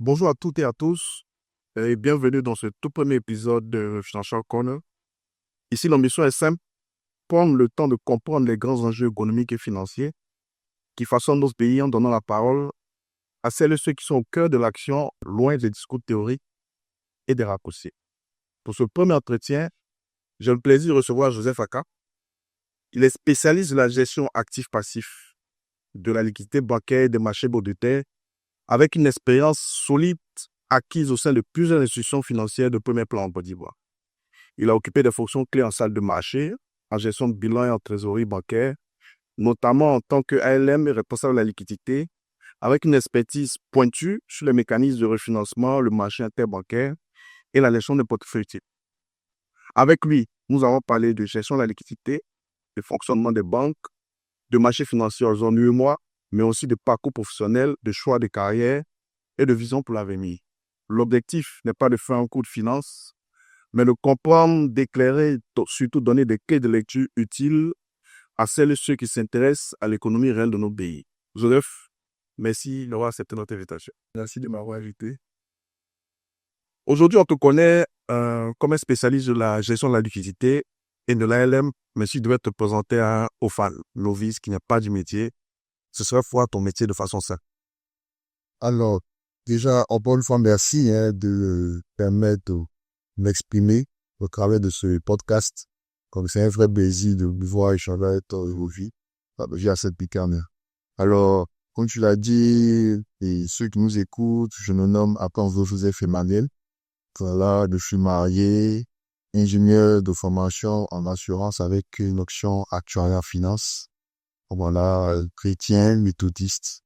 Bonjour à toutes et à tous et bienvenue dans ce tout premier épisode de Financial Corner. Ici, l'ambition est simple, prendre le temps de comprendre les grands enjeux économiques et financiers qui façonnent notre pays en donnant la parole à celles et ceux qui sont au cœur de l'action, loin des discours théoriques et des raccourcis. Pour ce premier entretien, j'ai le plaisir de recevoir Joseph Aka. Il est spécialiste de la gestion actif-passif, de la liquidité bancaire et des marchés monétaires, avec une expérience solide acquise au sein de plusieurs institutions financières de premier plan en Côte d'Ivoire. Il a occupé des fonctions clés en salle de marché, en gestion de bilan et en trésorerie bancaire, notamment en tant que ALM et responsable de la liquidité, avec une expertise pointue sur les mécanismes de refinancement, le marché interbancaire et la gestion des portefeuilles types. Avec lui, nous avons parlé de gestion de la liquidité, de fonctionnement des banques, de marchés financiers en zone UEMOA, mais aussi de parcours professionnel, de choix de carrière et de vision pour l'avenir. L'objectif n'est pas de faire un cours de finance, mais de comprendre, d'éclairer, surtout donner des clés de lecture utiles à celles et ceux qui s'intéressent à l'économie réelle de nos pays. Joseph, merci d'avoir accepté notre invitation. Merci de m'avoir invité. Aujourd'hui, on te connaît comme un spécialiste de la gestion de la liquidité et de l'ALM, mais si tu devais te présenter à un OFAN, novice qui n'a pas du métier, ce serait quoi ton métier de façon simple? Alors, déjà, encore une fois, merci de permettre de m'exprimer au travers de ce podcast. Comme c'est un vrai plaisir de pouvoir échanger avec toi aujourd'hui via cette piqûre. Alors, comme tu l'as dit, et ceux qui nous écoutent, je me nomme Akanzo Joseph Emmanuel. Voilà, je suis marié, ingénieur de formation en assurance avec une option actuariat finance. Voilà, chrétien, méthodiste,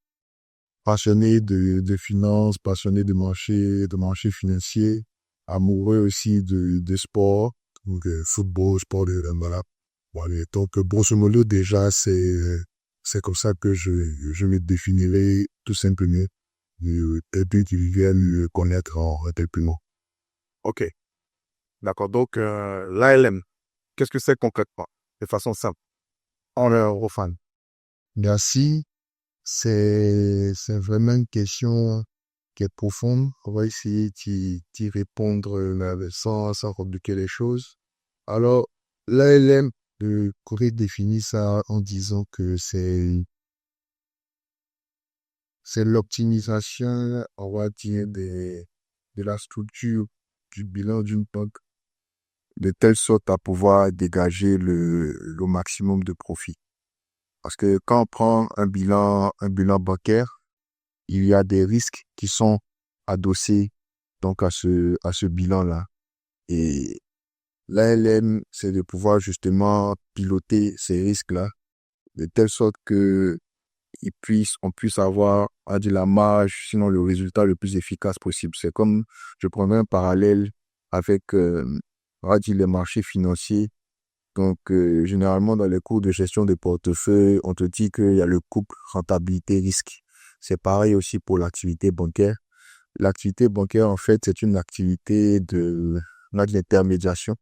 passionné de finances, passionné de marché financier, amoureux aussi de sport, donc football, sport voilà. Voilà. Donc grosso modo déjà c'est comme ça que je me définirai tout simplement et puis tu viens me connaître en un peu plus loin. Ok, d'accord. Donc, l'ALM, qu'est-ce que c'est concrètement? De façon simple. En OFAN. Merci, c'est vraiment une question qui est profonde. On va essayer d'y répondre sans compliquer les choses. Alors, l'ALM, le Corée définit ça en disant que c'est l'optimisation, on va dire, de la structure du bilan d'une banque, de telle sorte à pouvoir dégager le maximum de profit. Parce que quand on prend un bilan bancaire, il y a des risques qui sont adossés donc à ce bilan-là. Et l'ALM, c'est de pouvoir justement piloter ces risques-là de telle sorte que on puisse avoir, on va dire, la marge, sinon le résultat le plus efficace possible. C'est comme, je prendrais un parallèle avec, on va dire, les marchés financiers. Donc, généralement, dans les cours de gestion de portefeuille, on te dit qu'il y a le couple rentabilité-risque. C'est pareil aussi pour l'activité bancaire. L'activité bancaire, en fait, c'est une activité on a de l'intermédiation.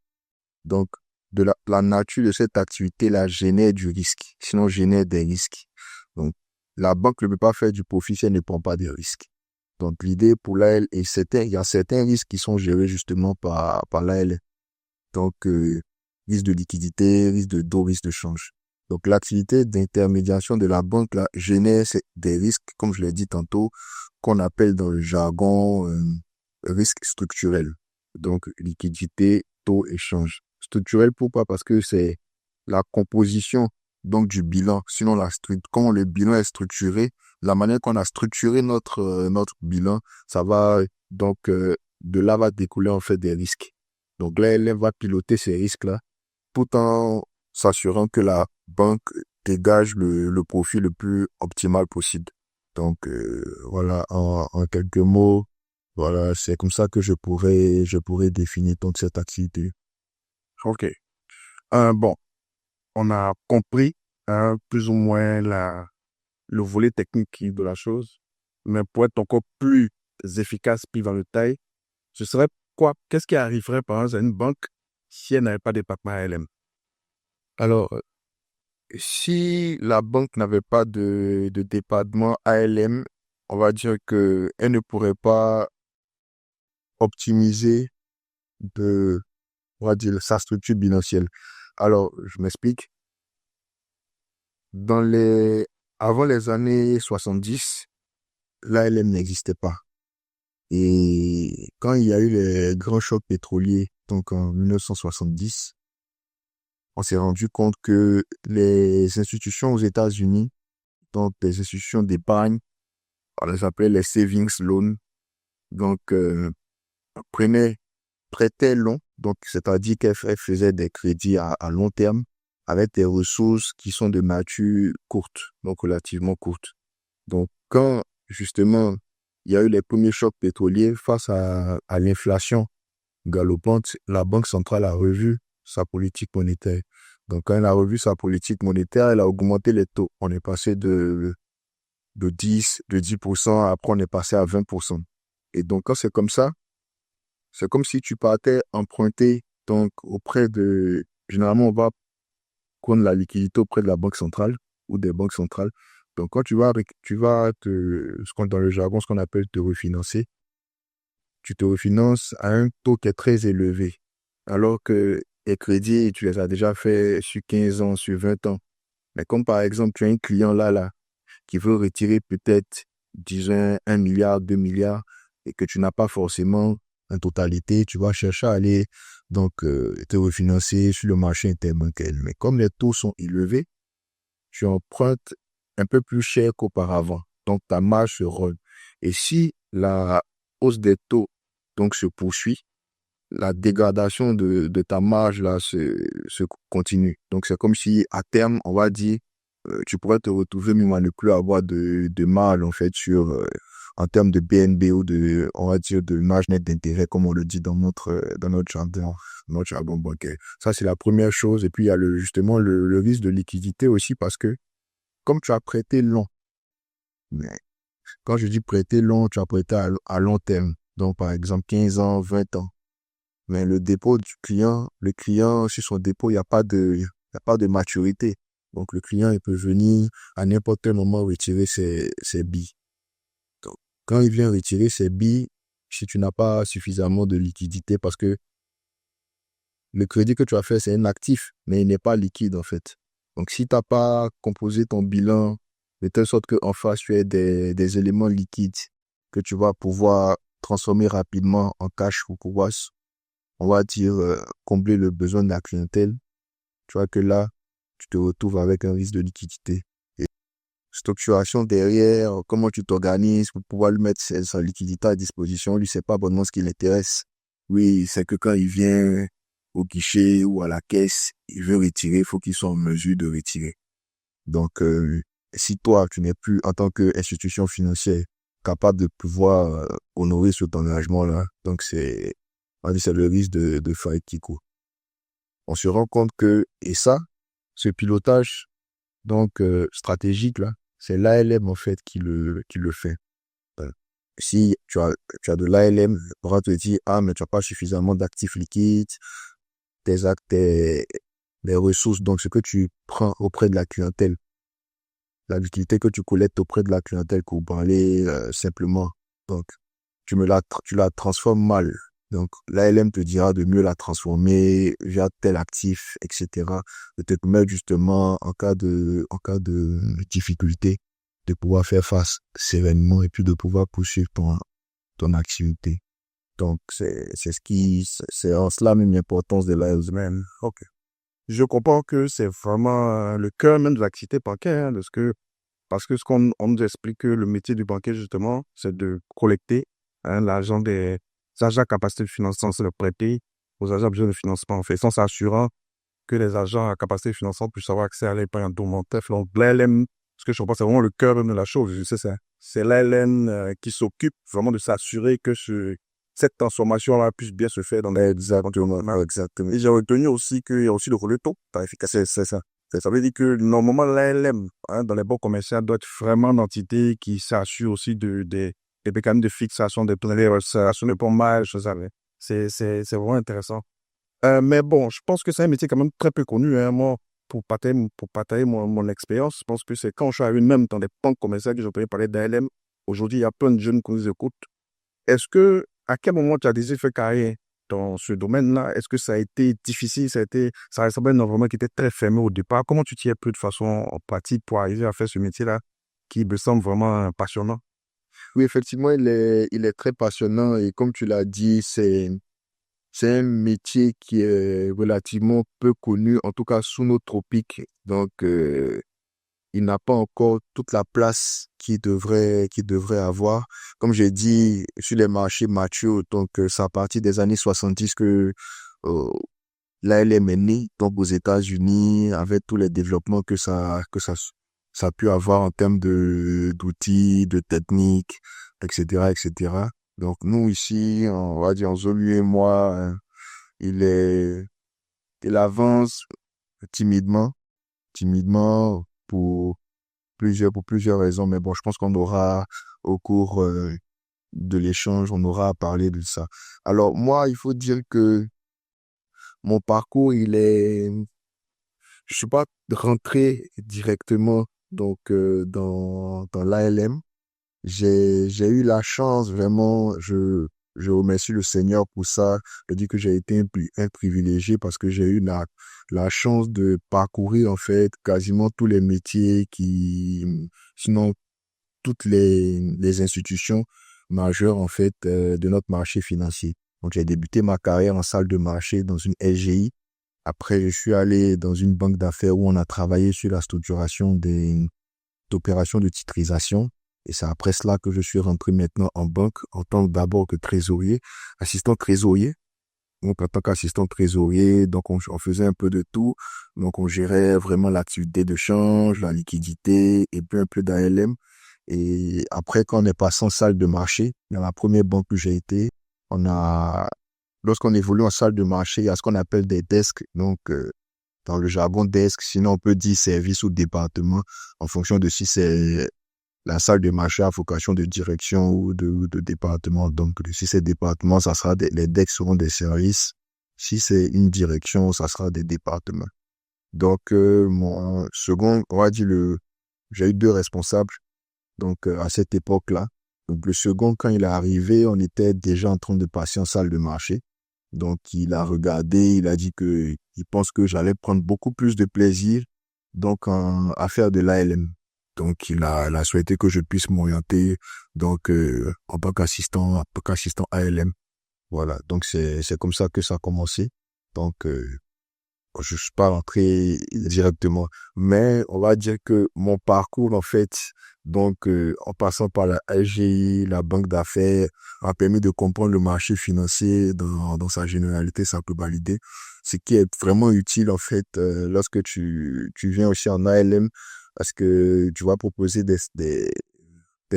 Donc, la nature de cette activité-là génère du risque, sinon génère des risques. Donc, la banque ne peut pas faire du profit si elle ne prend pas de risques. Donc, l'idée pour l'AL est il y a certains risques qui sont gérés justement par l'AL. Donc, risque de liquidité, risque de dos, risque de change. Donc, l'activité d'intermédiation de la banque là, génère des risques, comme je l'ai dit tantôt, qu'on appelle dans le jargon risque structurel. Donc, liquidité, taux, échange. Structurel, pourquoi? Parce que c'est la composition donc du bilan. Sinon, comment le bilan est structuré, la manière qu'on a structuré notre bilan, ça va donc de là va découler en fait des risques. Donc là, elle va piloter ces risques-là tout en s'assurant que la banque dégage le profit le plus optimal possible. Donc voilà, en quelques mots, voilà, c'est comme ça que je pourrais définir donc cette activité. Ok. Bon, on a compris plus ou moins le volet technique de la chose, mais pour être encore plus efficace, plus dans le détail, ce serait quoi? Qu'est-ce qui arriverait par exemple à une banque si elle n'avait pas de département ALM? Alors, si la banque n'avait pas de département ALM, on va dire que elle ne pourrait pas optimiser de, on va dire, sa structure bilancielle. Alors, je m'explique. Dans les, avant les années 70, l'ALM n'existait pas. Et quand il y a eu les grands chocs pétroliers, donc en 1970, on s'est rendu compte que les institutions aux États-Unis, donc des institutions d'épargne, on les appelait les savings loans, donc prenaient, prêtaient long, donc c'est-à-dire qu'elles faisaient des crédits à long terme avec des ressources qui sont de nature courte, donc relativement courte. Donc quand justement il y a eu les premiers chocs pétroliers face à l'inflation galopante, la Banque centrale a revu sa politique monétaire. Donc, quand elle a revu sa politique monétaire, elle a augmenté les taux. On est passé de 10%, après on est passé à 20%. Et donc, quand c'est comme ça, c'est comme si tu partais emprunter, donc, généralement, on va prendre la liquidité auprès de la Banque centrale ou des banques centrales. Donc, quand dans le jargon, ce qu'on appelle te refinancer, tu te refinances à un taux qui est très élevé. Alors que les crédits, tu les as déjà fait sur 15 ans, sur 20 ans. Mais comme par exemple, tu as un client là, qui veut retirer peut-être, disons, 1 milliard, 2 milliards, et que tu n'as pas forcément en totalité, tu vas chercher à aller te refinancer sur le marché interbancaire. Mais comme les taux sont élevés, tu empruntes un peu plus cher qu'auparavant. Donc, ta marge se rôde. Et si la hausse des taux donc se poursuit, la dégradation de ta marge là se continue. Donc, c'est comme si à terme, on va dire, tu pourrais te retrouver même à ne plus avoir de marge en fait en termes de BNB ou on va dire, de marge nette d'intérêt, comme on le dit dans notre jargon bancaire. Ça, c'est la première chose. Et puis, il y a justement le risque de liquidité aussi parce que comme tu as prêté long, mais quand je dis prêter long, tu as prêté à long terme. Donc, par exemple, 15 ans, 20 ans. Mais le dépôt du client, le client, sur son dépôt, il y a pas de maturité. Donc, le client, il peut venir à n'importe quel moment retirer ses billes. Donc, quand il vient retirer ses billes, si tu n'as pas suffisamment de liquidité, parce que le crédit que tu as fait, c'est un actif, mais il n'est pas liquide, en fait. Donc, si tu n'as pas composé ton bilan de telle sorte qu'en face, tu aies des éléments liquides que tu vas pouvoir transformer rapidement en cash pour pouvoir, on va dire, combler le besoin de la clientèle, tu vois que là, tu te retrouves avec un risque de liquidité. Et structuration derrière, comment tu t'organises pour pouvoir lui mettre sa liquidité à disposition, lui, c'est pas bonnement ce qui l'intéresse. Oui, c'est que quand il vient au guichet ou à la caisse, il veut retirer, il faut qu'il soit en mesure de retirer. Donc, si toi, tu n'es plus, en tant qu'institution financière, capable de pouvoir honorer cet engagement-là, donc on va dire, c'est le risque de faillite qui court. On se rend compte et ça, ce pilotage, donc, stratégique, là, c'est l'ALM, en fait, qui le fait. Si tu as de l'ALM, on va te dire, ah, mais tu n'as pas suffisamment d'actifs liquides, tes actes, les ressources, donc ce que tu prends auprès de la clientèle, la liquidité que tu collectes auprès de la clientèle pour parler simplement. Donc, tu la transformes mal. Donc, l'ALM te dira de mieux la transformer via tel actif, etc. De te permettre justement, en cas de difficulté, de pouvoir faire face sereinement et puis de pouvoir poursuivre ton activité. Donc, c'est en cela même l'importance de l'ALM. Ok. Je comprends que c'est vraiment le cœur même de l'activité bancaire, hein, parce que on nous explique que le métier du banquier, justement, c'est de collecter l'argent des agents à capacité de financement, c'est de prêter aux agents à besoin de financement, en fait, sans s'assurant que les agents à capacité de financement puissent avoir accès à l'épargne documentaire. Donc, l'ALM, ce que je comprends, c'est vraiment le cœur même de la chose. C'est ça. C'est l'ALM qui s'occupe vraiment de s'assurer que cette transformation-là puisse bien se faire dans les Exactement, exactement. et j'ai retenu aussi qu'il y a aussi le rôle de taux par efficacité. C'est ça. Ça veut dire que normalement, l'ALM, dans les banques commerciales, doit être vraiment une entité qui s'assure aussi des mécanismes de fixation des taux, des resserrations de pommage, ça. C'est vraiment intéressant. Mais bon, je pense que c'est un métier quand même très peu connu. Hein. Moi, pour partager mon expérience, je pense que c'est quand je suis arrivé même dans des banques commerciales que j'ai entendu parler d'ALM aujourd'hui, il y a plein de jeunes qui nous écoutent. À quel moment tu as décidé de faire carrière dans ce domaine-là? Est-ce que ça a été difficile? Ça ressemblait à un environnement qui était très fermé au départ. Comment tu t'y es pris de façon pratique pour arriver à faire ce métier-là qui me semble vraiment passionnant? Oui, effectivement, il est très passionnant et comme tu l'as dit, c'est un métier qui est relativement peu connu, en tout cas sous nos tropiques. Donc, il n'a pas encore toute la place qu'il devrait avoir. Comme j'ai dit, sur les marchés matures, donc c'est à partir des années 70 que euh, l'ALM est né, donc aux États-Unis, avec tous les développements ça a pu avoir en termes d'outils, de techniques, etc., etc. Donc nous ici, on va dire, Zolu et moi, il est, il avance timidement, timidement pour plusieurs raisons. Mais bon, je pense qu'on aura, au cours de l'échange, on aura à parler de ça. Alors, moi, il faut dire que mon parcours, je suis pas rentré directement, donc, dans l'ALM. J'ai eu la chance, vraiment, je remercie le Seigneur pour ça. Je dis que j'ai été un privilégié parce que j'ai eu la chance de parcourir, en fait, quasiment tous les métiers sinon, toutes les institutions majeures, en fait, de notre marché financier. Donc, j'ai débuté ma carrière en salle de marché dans une SGI. Après, je suis allé dans une banque d'affaires où on a travaillé sur la structuration d'opérations de titrisation. Et c'est après cela que je suis rentré maintenant en banque en tant d'abord que trésorier, assistant trésorier. Donc, en tant qu'assistant trésorier, donc on faisait un peu de tout. Donc, on gérait vraiment l'activité de change, la liquidité et puis un peu d'ALM. Et après, quand on est passé en salle de marché, dans la première banque que j'ai été, lorsqu'on évolue en salle de marché, il y a ce qu'on appelle des desks. Donc, dans le jargon desk, sinon on peut dire service ou département, en fonction de si c'est la salle de marché à vocation de direction ou de département. Donc, si c'est département, les decks seront des services. Si c'est une direction, ça sera des départements. Donc, mon second, on va dire j'ai eu deux responsables. Donc, à cette époque-là. Donc, le second, quand il est arrivé, on était déjà en train de passer en salle de marché. Donc, il a regardé, il a dit il pense que j'allais prendre beaucoup plus de plaisir, donc, à faire de l'ALM. Donc, il a souhaité que je puisse m'orienter, donc, en tant qu'assistant ALM. Voilà. Donc, c'est comme ça que ça a commencé. Donc, je suis pas rentré directement, mais on va dire que mon parcours, en fait, donc, en passant par la LGI, la banque d'affaires, m'a permis de comprendre le marché financier dans sa généralité, sa globalité, ce qui est vraiment utile, en fait, lorsque tu viens aussi en ALM, parce que tu vas proposer des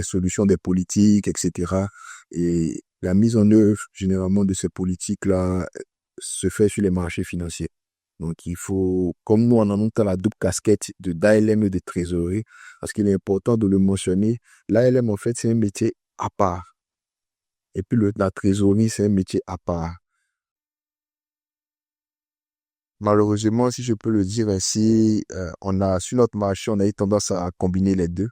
solutions, des politiques, etc. Et la mise en œuvre, généralement, de ces politiques-là, se fait sur les marchés financiers. Donc, il faut, comme nous, on en a la double casquette d'ALM et de trésorerie, parce qu'il est important de le mentionner. L'ALM, en fait, c'est un métier à part. Et puis, la trésorerie, c'est un métier à part. Malheureusement, si je peux le dire ainsi, sur notre marché, on a eu tendance à combiner les deux.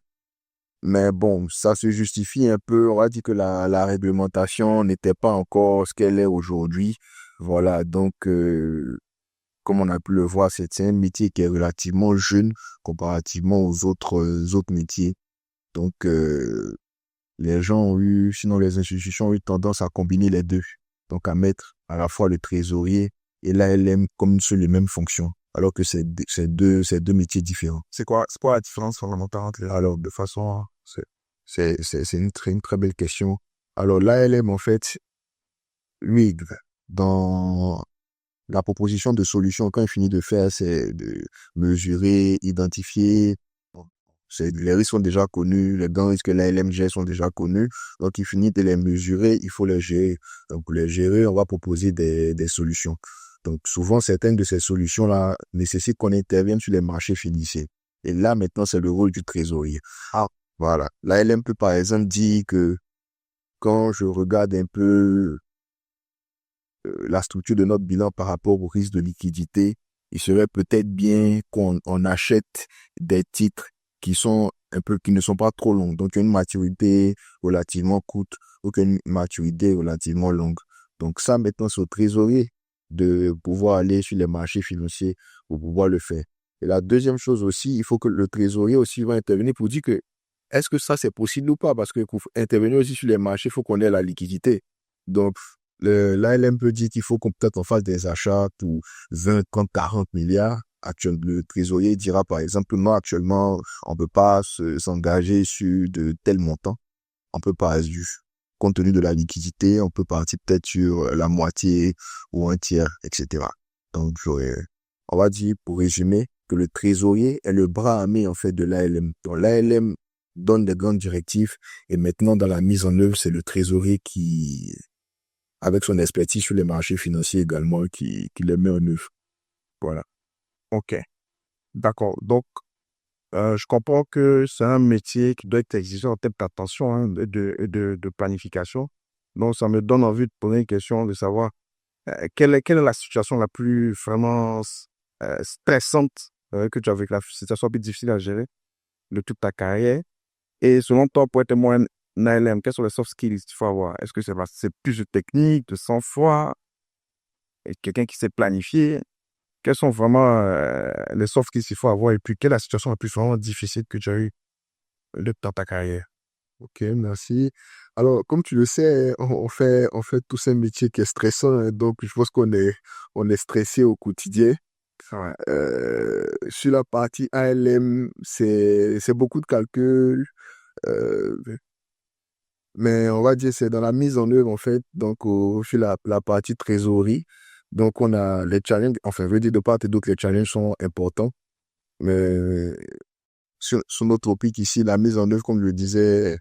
Mais bon, ça se justifie un peu. On va dire que la réglementation n'était pas encore ce qu'elle est aujourd'hui. Voilà, donc, comme on a pu le voir, c'est un métier qui est relativement jeune comparativement aux autres métiers. Donc, sinon les institutions ont eu tendance à combiner les deux. Donc, à mettre à la fois le trésorier et l'ALM comme sur les mêmes fonctions. Alors que c'est deux métiers différents. C'est quoi la différence fondamentale entre les deux? Alors, de façon, c'est une très belle question. Alors, l'ALM, en fait, lui, dans la proposition de solution, quand il finit de faire, c'est de mesurer, identifier. Bon, les risques sont déjà connus, les grands risques que l'ALM gère sont déjà connus. Donc, il finit de les mesurer, il faut les gérer. Donc, pour les gérer, on va proposer des solutions. Donc, souvent, certaines de ces solutions-là nécessitent qu'on intervienne sur les marchés financiers. Et là, maintenant, c'est le rôle du trésorier. Ah, voilà. L'ALM peut, par exemple, dire que quand je regarde un peu la structure de notre bilan par rapport au risque de liquidité, il serait peut-être bien qu'on achète des titres qui sont un peu, qui ne sont pas trop longues. Donc, une maturité relativement courte ou qu'une maturité relativement longue. Donc, ça, maintenant, c'est au trésorier de pouvoir aller sur les marchés financiers pour pouvoir le faire. Et la deuxième chose aussi, il faut que le trésorier aussi va intervenir pour dire que est-ce que ça c'est possible ou pas? Parce que pour intervenir aussi sur les marchés, il faut qu'on ait la liquidité. Donc, l'ALM peut dire qu'il faut qu'on peut-être on fasse des achats pour 20, 30, 40 milliards. Le trésorier dira par exemple, non, actuellement, on peut pas s'engager sur de tels montants. On peut pas, compte tenu de la liquidité, on peut partir peut-être sur la moitié ou un tiers, etc. Donc, on va dire, pour résumer, que le trésorier est le bras armé, en fait, de l'ALM. Donc, l'ALM donne des grandes directives et maintenant, dans la mise en œuvre, c'est le trésorier qui, avec son expertise sur les marchés financiers également, qui les met en œuvre. Voilà. OK. D'accord. Donc, je comprends que c'est un métier qui doit être exigeant en termes d'attention, hein, de planification. Donc, ça me donne envie de poser une question, de savoir quelle est la situation la plus vraiment stressante que tu as vécue, la situation la plus difficile à gérer de toute ta carrière. Et selon toi, pour être moi un ALM, quels sont les soft skills qu'il faut avoir? Est-ce que c'est plus de technique, de sang-froid, et quelqu'un qui sait planifier? Quels sont vraiment les soft skills qu'il faut avoir? Et puis, quelle est la situation la plus vraiment difficile que tu as eue dans ta carrière? Ok, merci. Alors, comme tu le sais, on fait tous un métier qui est stressant, hein, donc je pense on est stressé au quotidien. Ouais. Sur la partie ALM, c'est beaucoup de calculs, euh, mais on va dire c'est dans la mise en œuvre, en fait, donc sur la partie trésorerie. Donc, on a les challenges, enfin, je veux dire, de part et d'autre, les challenges sont importants, mais sur notre topic ici, la mise en œuvre, comme je le disais,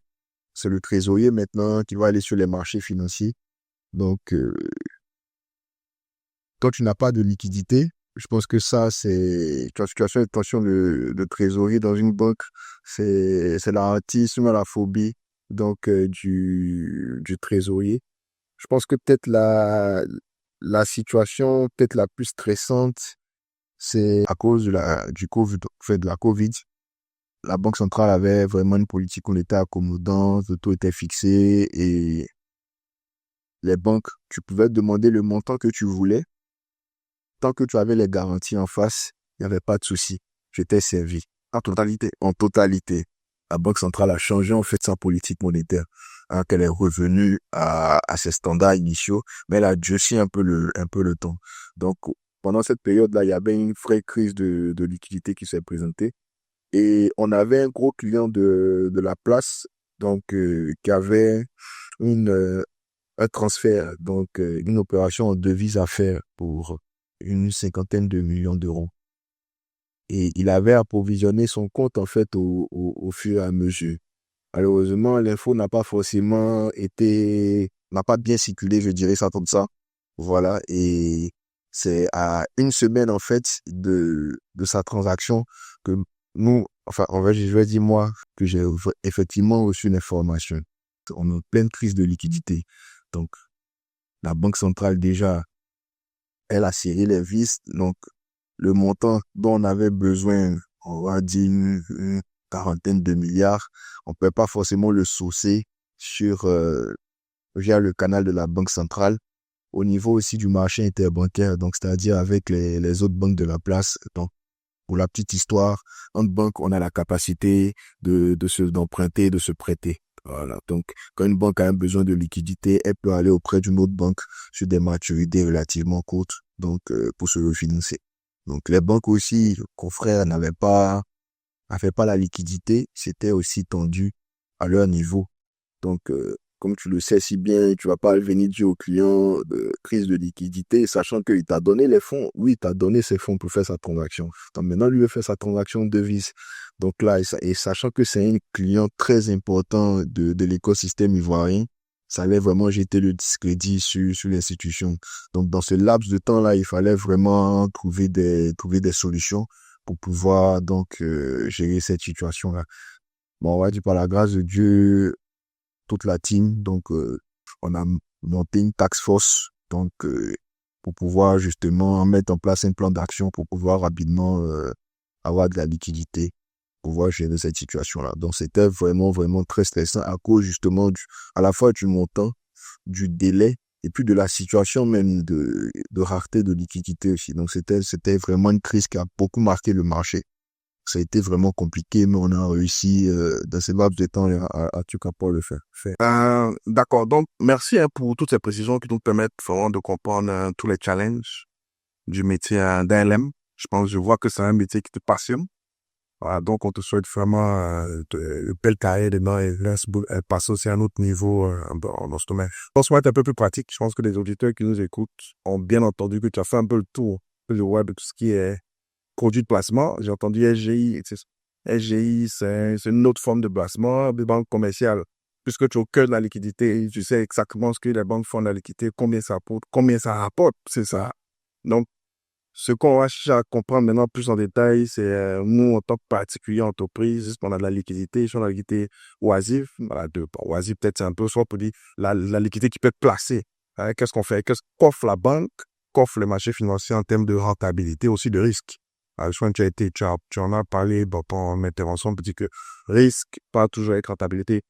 c'est le trésorier maintenant qui va aller sur les marchés financiers. Donc, quand tu n'as pas de liquidité, je pense que ça, c'est, tu as fait attention de trésorerie dans une banque, c'est la hantise, même la phobie, donc, du trésorier. Je pense que peut-être la situation, peut-être la plus stressante, c'est à cause du Covid, en fait, de la Covid. La Banque centrale avait vraiment une politique monétaire accommodante, le taux était fixé et les banques, tu pouvais demander le montant que tu voulais. Tant que tu avais les garanties en face, il n'y avait pas de souci. Je t'ai servi. En totalité. En totalité. La Banque centrale a changé en fait sa politique monétaire. Hein, qu'elle est revenue à ses standards initiaux, mais elle a durci un peu le temps. Donc, pendant cette période-là, il y avait une vraie crise de liquidité qui s'est présentée. Et on avait un gros client de la place, donc, qui avait un transfert, donc, une opération en devise à faire pour une cinquantaine de millions d'euros. Et il avait approvisionné son compte, en fait, au fur et à mesure. Malheureusement, l'info n'a pas bien circulé, je dirais ça comme ça. Voilà. Et c'est à une semaine, en fait, de sa transaction que nous, enfin, je vais dire moi, que j'ai effectivement reçu l'information. On est en pleine crise de liquidité. Donc, la Banque centrale, déjà, elle a serré les vis. Donc, le montant dont on avait besoin, on va dire une quarantaine de milliards, on ne peut pas forcément le sourcer via le canal de la Banque centrale, au niveau aussi du marché interbancaire, donc c'est-à-dire avec les autres banques de la place. Donc, pour la petite histoire, en banque, on a la capacité d'emprunter et de se prêter. Voilà. Donc, quand une banque a un besoin de liquidité, elle peut aller auprès d'une autre banque sur des maturités relativement courtes, donc, pour se refinancer. Donc, les banques aussi, confrères, n'avaient pas la liquidité, c'était aussi tendu à leur niveau. Donc, comme tu le sais si bien, tu vas pas venir dire au client de crise de liquidité, sachant qu'il t'a donné les fonds. Oui, il t'a donné ses fonds pour faire sa transaction. Donc, maintenant, lui veut faire sa transaction de devise. Donc là, et sachant que c'est un client très important de l'écosystème ivoirien, ça allait vraiment jeter le discrédit sur l'institution. Donc, dans ce laps de temps-là, il fallait vraiment trouver des solutions pour pouvoir donc gérer cette situation-là. Bon, on va dire par la grâce de Dieu, toute la team, donc, on a monté une task force, donc, pour pouvoir justement mettre en place un plan d'action pour pouvoir rapidement avoir de la liquidité. pouvoir gérer cette situation-là. Donc, c'était vraiment, vraiment très stressant à cause justement à la fois du montant, du délai et puis de la situation même de rareté de liquidité aussi. Donc, c'était vraiment une crise qui a beaucoup marqué le marché. Ça a été vraiment compliqué, mais on a réussi dans ces laps de temps à tout cas pas le faire. D'accord. Donc, merci pour toutes ces précisions qui nous permettent vraiment de comprendre tous les challenges du métier d'ALM. Je vois que c'est un métier qui te passionne. Voilà, donc, on te souhaite vraiment une belle carrière dedans et laisse passer aussi à un autre niveau dans ce domaine. On se va être un peu plus pratique. Je pense que les auditeurs qui nous écoutent ont bien entendu que tu as fait un peu le tour du web de tout ce qui est produit de placement. J'ai entendu SGI. SGI, c'est une autre forme de placement, des banques commerciales. Puisque tu es au cœur de la liquidité, tu sais exactement ce que les banques font de la liquidité, combien ça apporte, combien ça rapporte, c'est ça. Donc, ce qu'on va chercher à comprendre maintenant plus en détail, c'est nous, en tant que particulier entreprise, juste on a de la liquidité, sur la liquidité oisive, voilà, oisive peut-être c'est un peu soit pour dire la liquidité qui peut être placée. Hein, qu'est-ce qu'on fait? Qu'est-ce qu'offre la banque, qu'offre le marché financier en termes de rentabilité, aussi de risque? Je crois que tu en as parlé dans ton intervention, tu dis que risque, pas toujours avec rentabilité.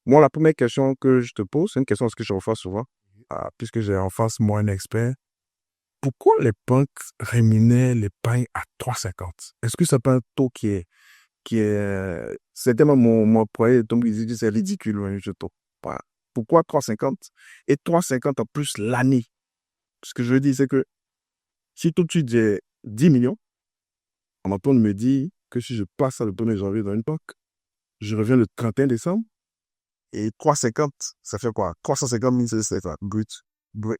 Moi, la première question que je te pose, c'est une question que je refais souvent, puisque j'ai en face, moi, un expert. Pourquoi les banques rémunèrent l'épargne à 3,50? Est-ce que c'est pas un taux c'est tellement mon projet, donc ils disent c'est ridicule, hein, je trouve. Voilà. Pourquoi 3,50? Et 3,50 en plus l'année. Ce que je veux dire, c'est que si tout de suite j'ai 10 millions, on entend me dire que si je passe ça le 1er janvier dans une banque, je reviens le 31 décembre, et 3,50, ça fait quoi? 350 000, c'est ça, brut. Brut.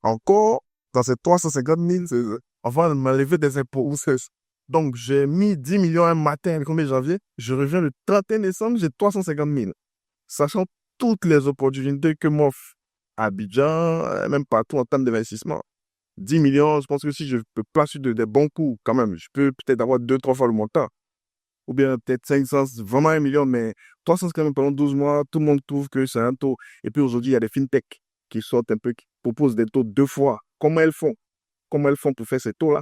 Encore, dans ces 350 000, on va m'enlever des impôts. Donc, j'ai mis 10 millions un matin le 1er janvier. Je reviens le 31 décembre, j'ai 350 000. Sachant toutes les opportunités que m'offre Abidjan, même partout en termes d'investissement. 10 millions, je pense que si je peux placer des bons coups, quand même, je peux peut-être avoir 2-3 fois le montant. Ou bien peut-être 500, vraiment 1 million, mais 300 quand même pendant 12 mois, tout le monde trouve que c'est un taux. Et puis aujourd'hui, il y a des fintechs qui sortent un peu, qui proposent des taux 2 fois. Comment elles font? Comment elles font pour faire ces taux-là?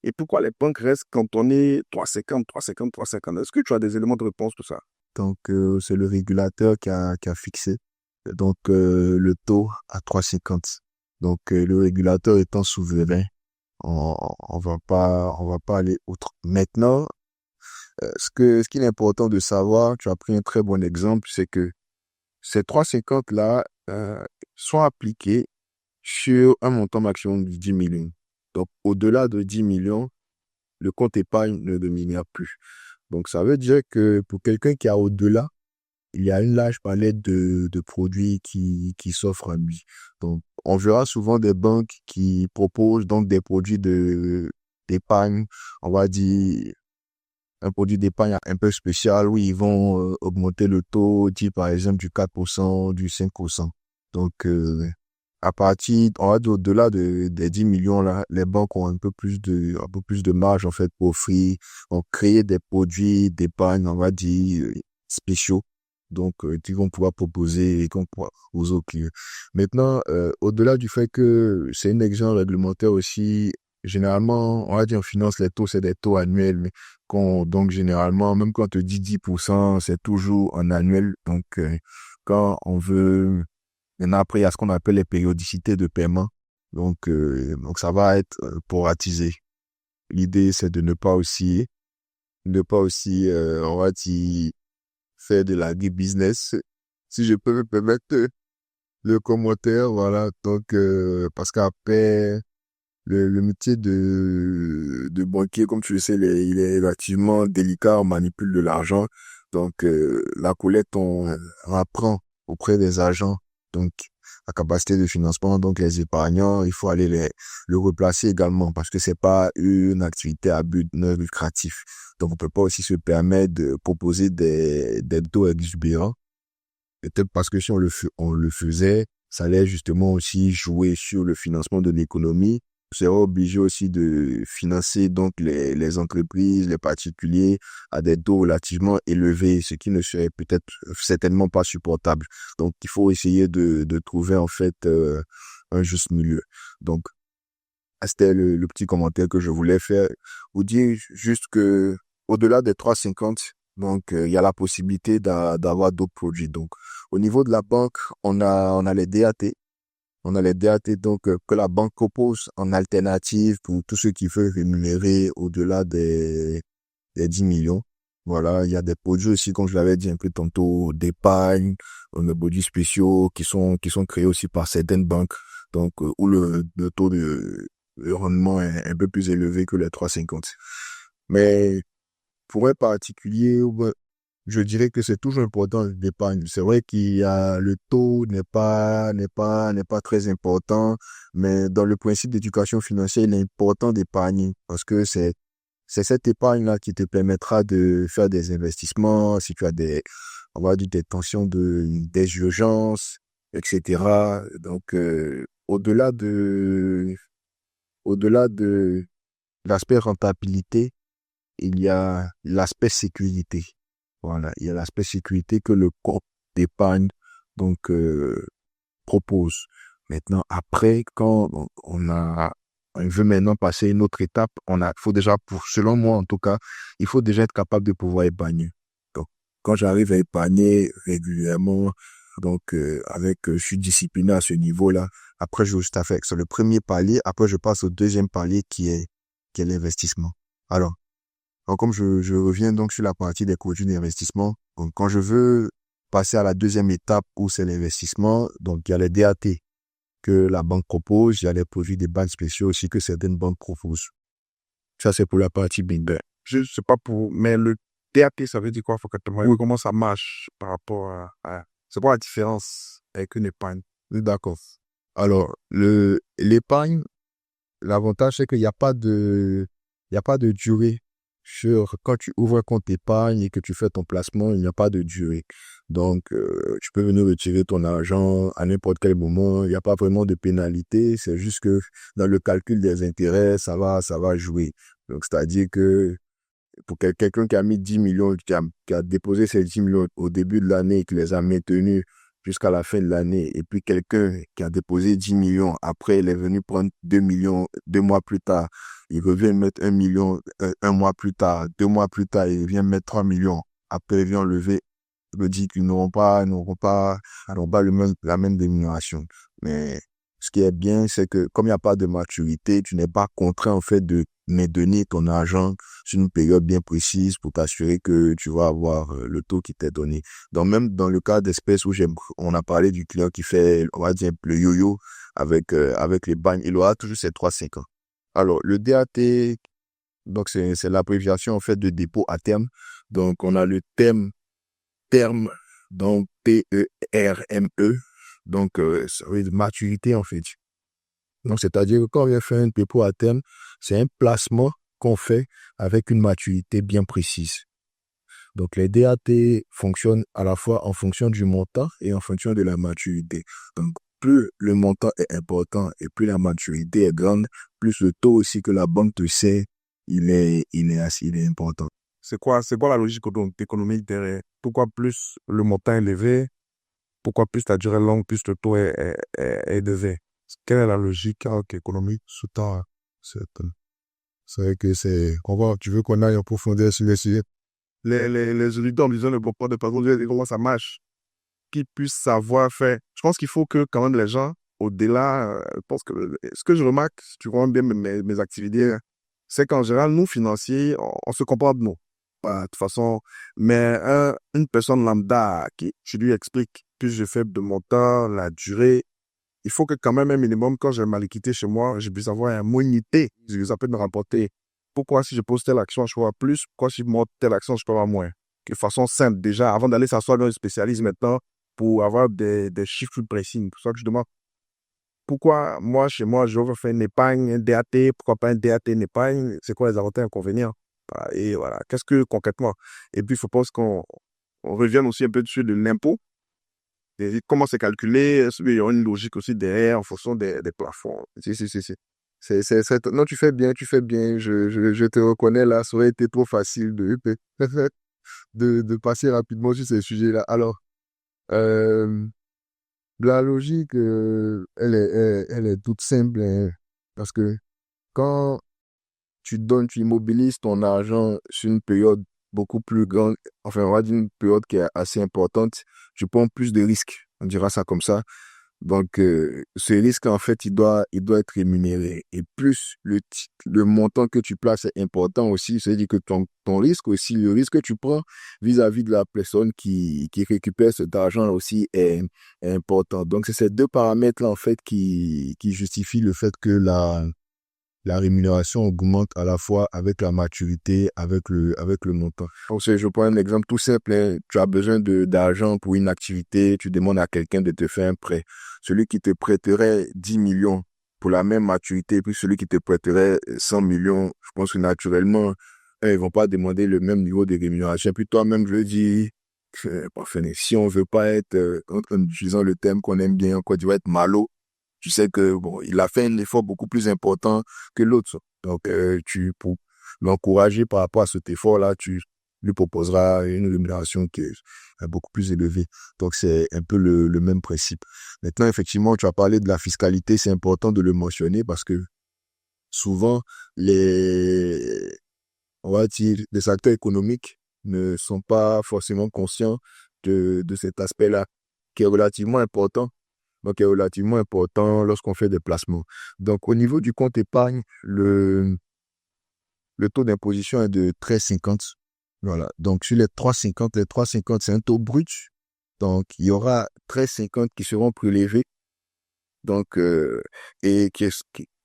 Et pourquoi les banques restent cantonnées 3,50, 3,50, 3,50? Est-ce que tu as des éléments de réponse pour ça? Donc, c'est le régulateur qui a fixé donc le taux à 3,50. Donc, le régulateur étant souverain, on va pas aller outre. Maintenant, ce qu'il est important de savoir, tu as pris un très bon exemple, c'est que ces 3,50 là sont appliqués sur un montant maximum de 10 millions. Donc, au-delà de 10 millions, le compte épargne ne rémunère plus. Donc, ça veut dire que pour quelqu'un qui a au-delà, il y a une large palette de produits qui s'offrent à lui. Donc, on verra souvent des banques qui proposent donc des produits d'épargne, on va dire un produit d'épargne un peu spécial où ils vont augmenter le taux, dit par exemple du 4%, du 5%. Donc, à partir, on va dire au-delà des 10 millions là, les banques ont un peu plus de marge en fait pour offrir, ont créé des produits d'épargne, on va dire spéciaux. Donc, qu'ils vont pouvoir proposer et qu'on pourra aux clients. Maintenant, au-delà du fait que c'est une exigence réglementaire aussi, généralement, on va dire en finance, les taux, c'est des taux annuels, mais donc généralement, même quand on te dit 10%, c'est toujours en annuel. Donc, quand on veut, maintenant après, il y a ce qu'on appelle les périodicités de paiement. Donc ça va être proratisé. L'idée, c'est de ne pas aussi, on va dire, faire de l'agri-business. Si je peux me permettre le commentaire, voilà. Donc, parce qu'après, le métier de banquier, comme tu le sais, il est relativement délicat, on manipule de l'argent. Donc, la collecte, on apprend auprès des agents. Donc, la capacité de financement, donc les épargnants, il faut aller le replacer également parce que c'est pas une activité à but non lucratif. Donc, on peut pas aussi se permettre de proposer des taux exubérants. Peut-être parce que si on le faisait, ça allait justement aussi jouer sur le financement de l'économie. On serait obligé aussi de financer donc les entreprises, les particuliers à des taux relativement élevés, ce qui ne serait peut-être certainement pas supportable. Donc, il faut essayer de trouver en fait un juste milieu. Donc, c'était le petit commentaire que je voulais faire. Vous dire juste que au-delà des 3,50, donc il y a la possibilité d'avoir d'autres produits. Donc, au niveau de la banque, on a les DAT. On a les DAT donc que la banque propose en alternative pour tous ceux qui veulent rémunérer au-delà des 10 millions. Voilà, il y a des produits aussi, comme je l'avais dit un peu tantôt, d'épargne, des produits spéciaux qui sont créés aussi par certaines banques, donc où le taux de rendement est un peu plus élevé que les 3,50. Mais pour un particulier, ouais, je dirais que c'est toujours important l'épargne. C'est vrai qu'il y a le taux n'est pas très important, mais dans le principe d'éducation financière, il est important d'épargner parce que c'est cette épargne-là qui te permettra de faire des investissements, si tu as on va dire des tensions des urgences, etc. Donc, au-delà de l'aspect rentabilité, il y a l'aspect sécurité. Voilà, il y a l'aspect sécurité que le compte d'épargne donc propose. Maintenant, après, quand on veut maintenant passer une autre étape, faut déjà, selon moi en tout cas, il faut déjà être capable de pouvoir épargner. Donc, quand j'arrive à épargner régulièrement, donc je suis discipliné à ce niveau-là. Après, je juste à faire. C'est le premier palier. Après, je passe au deuxième palier qui est l'investissement. Alors, comme je reviens donc sur la partie des produits d'investissement, donc quand je veux passer à la deuxième étape où c'est l'investissement, donc il y a les DAT que la banque propose, il y a les produits des banques spéciaux aussi que certaines banques proposent. Ça, c'est pour la partie big bang. Je sais pas mais le DAT, ça veut dire quoi, concrètement? Oui, comment ça marche par rapport c'est quoi la différence avec une épargne? D'accord. Alors, l'épargne, l'avantage, c'est qu'il n'y a pas de durée quand tu ouvres un compte épargne et que tu fais ton placement, il n'y a pas de durée. Donc, tu peux venir retirer ton argent à n'importe quel moment. Il n'y a pas vraiment de pénalité. C'est juste que dans le calcul des intérêts, ça va jouer. Donc, c'est-à-dire que pour quelqu'un qui a mis 10 millions, qui a déposé ses 10 millions au début de l'année et qui les a maintenus jusqu'à la fin de l'année, et puis quelqu'un qui a déposé 10 millions, après, il est venu prendre 2 millions 2 mois plus tard, il revient mettre 1 million un mois plus tard, 2 mois plus tard, il vient mettre 3 millions, après, il vient lever, je me dis qu'ils n'auront pas la même rémunération. Mais ce qui est bien, c'est que comme il n'y a pas de maturité, tu n'es pas contraint en fait de donner ton argent sur une période bien précise pour t'assurer que tu vas avoir le taux qui t'est donné. Donc même dans le cas d'espèces où on a parlé du client qui fait, on va dire, le yo-yo avec les bagnes, il aura toujours ses 3-5 ans. Alors le DAT, donc c'est l'abréviation en fait de dépôt à terme. Donc on a le terme, donc TERME, donc ça veut dire maturité en fait. Donc, c'est-à-dire que quand on vient faire un dépôt à terme, c'est un placement qu'on fait avec une maturité bien précise. Donc, les DAT fonctionnent à la fois en fonction du montant et en fonction de la maturité. Donc, plus le montant est important et plus la maturité est grande, plus le taux aussi que la banque te sait, il est important. C'est quoi la logique économique derrière? Pourquoi plus le montant est élevé? Pourquoi plus la durée est longue, plus le taux est élevé? Quelle est la logique économique sous-tend C'est vrai que tu veux qu'on aille en profondeur sur le sujet. les auditeurs en disant le bon point de patron, comment ça marche? Qu'ils puissent savoir faire. Je pense qu'il faut que quand même les gens, au-delà, je pense que ce que je remarque, si tu vois bien mes activités, c'est qu'en général, nous, financiers, on se comporte nous. Voilà, de toute façon, mais une personne lambda qui, je lui explique, puis je fais de mon temps, la durée, il faut que quand même un minimum, quand j'ai ma liquidité chez moi, je puisse avoir un moyen unité. Ça peut me rapporter. Pourquoi si je pose telle action, je peux avoir plus? Pourquoi si je monte telle action, je peux avoir moins? De façon simple, déjà, avant d'aller s'asseoir dans un spécialiste maintenant, pour avoir des chiffres plus précis. C'est pour ça que je demande pourquoi moi, chez moi, je veux faire une épargne, un DAT, pourquoi pas un DAT, une épargne? C'est quoi les avantages et inconvénients? Voilà, et voilà, qu'est-ce que concrètement? Et puis, il faut pas qu'on revienne aussi un peu dessus de l'impôt. Comment c'est calculé? Est-ce qu'il y a une logique aussi derrière en fonction des plafonds? Si. Non, tu fais bien. Je te reconnais là, ça aurait été trop facile de passer rapidement sur ces sujets-là. Alors, euh, la logique, elle est toute simple, hein, parce que quand tu immobilises ton argent sur une période beaucoup plus grande, enfin, on va dire une période qui est assez importante, tu prends plus de risques. On dira ça comme ça. Donc, ce risque, en fait, il doit être rémunéré. Et plus le montant que tu places est important aussi, c'est-à-dire que ton risque aussi, le risque que tu prends vis-à-vis de la personne qui récupère cet argent aussi est important. Donc, c'est ces deux paramètres-là, en fait, qui justifient le fait que la rémunération augmente à la fois avec la maturité, avec le montant. Donc, je prends un exemple tout simple, hein. Tu as besoin d'argent pour une activité, tu demandes à quelqu'un de te faire un prêt. Celui qui te prêterait 10 millions pour la même maturité, puis celui qui te prêterait 100 millions, je pense que naturellement, ils vont pas demander le même niveau de rémunération. Puis toi-même, je dis, parfait, si on veut pas être, en utilisant le terme qu'on aime bien en Côte d'Ivoire, être malo, tu sais que bon, il a fait un effort beaucoup plus important que l'autre. Donc, pour l'encourager par rapport à cet effort-là, tu lui proposeras une rémunération qui est beaucoup plus élevée. Donc, c'est un peu le même principe. Maintenant, effectivement, tu as parlé de la fiscalité, c'est important de le mentionner parce que souvent, on va dire, les acteurs économiques ne sont pas forcément conscients de cet aspect-là, qui est relativement important, donc, est relativement important lorsqu'on fait des placements. Donc, au niveau du compte épargne, le taux d'imposition est de 13,50. Voilà. Donc, sur les 3,50, c'est un taux brut. Donc, il y aura 13,50 qui seront prélevés. Donc, et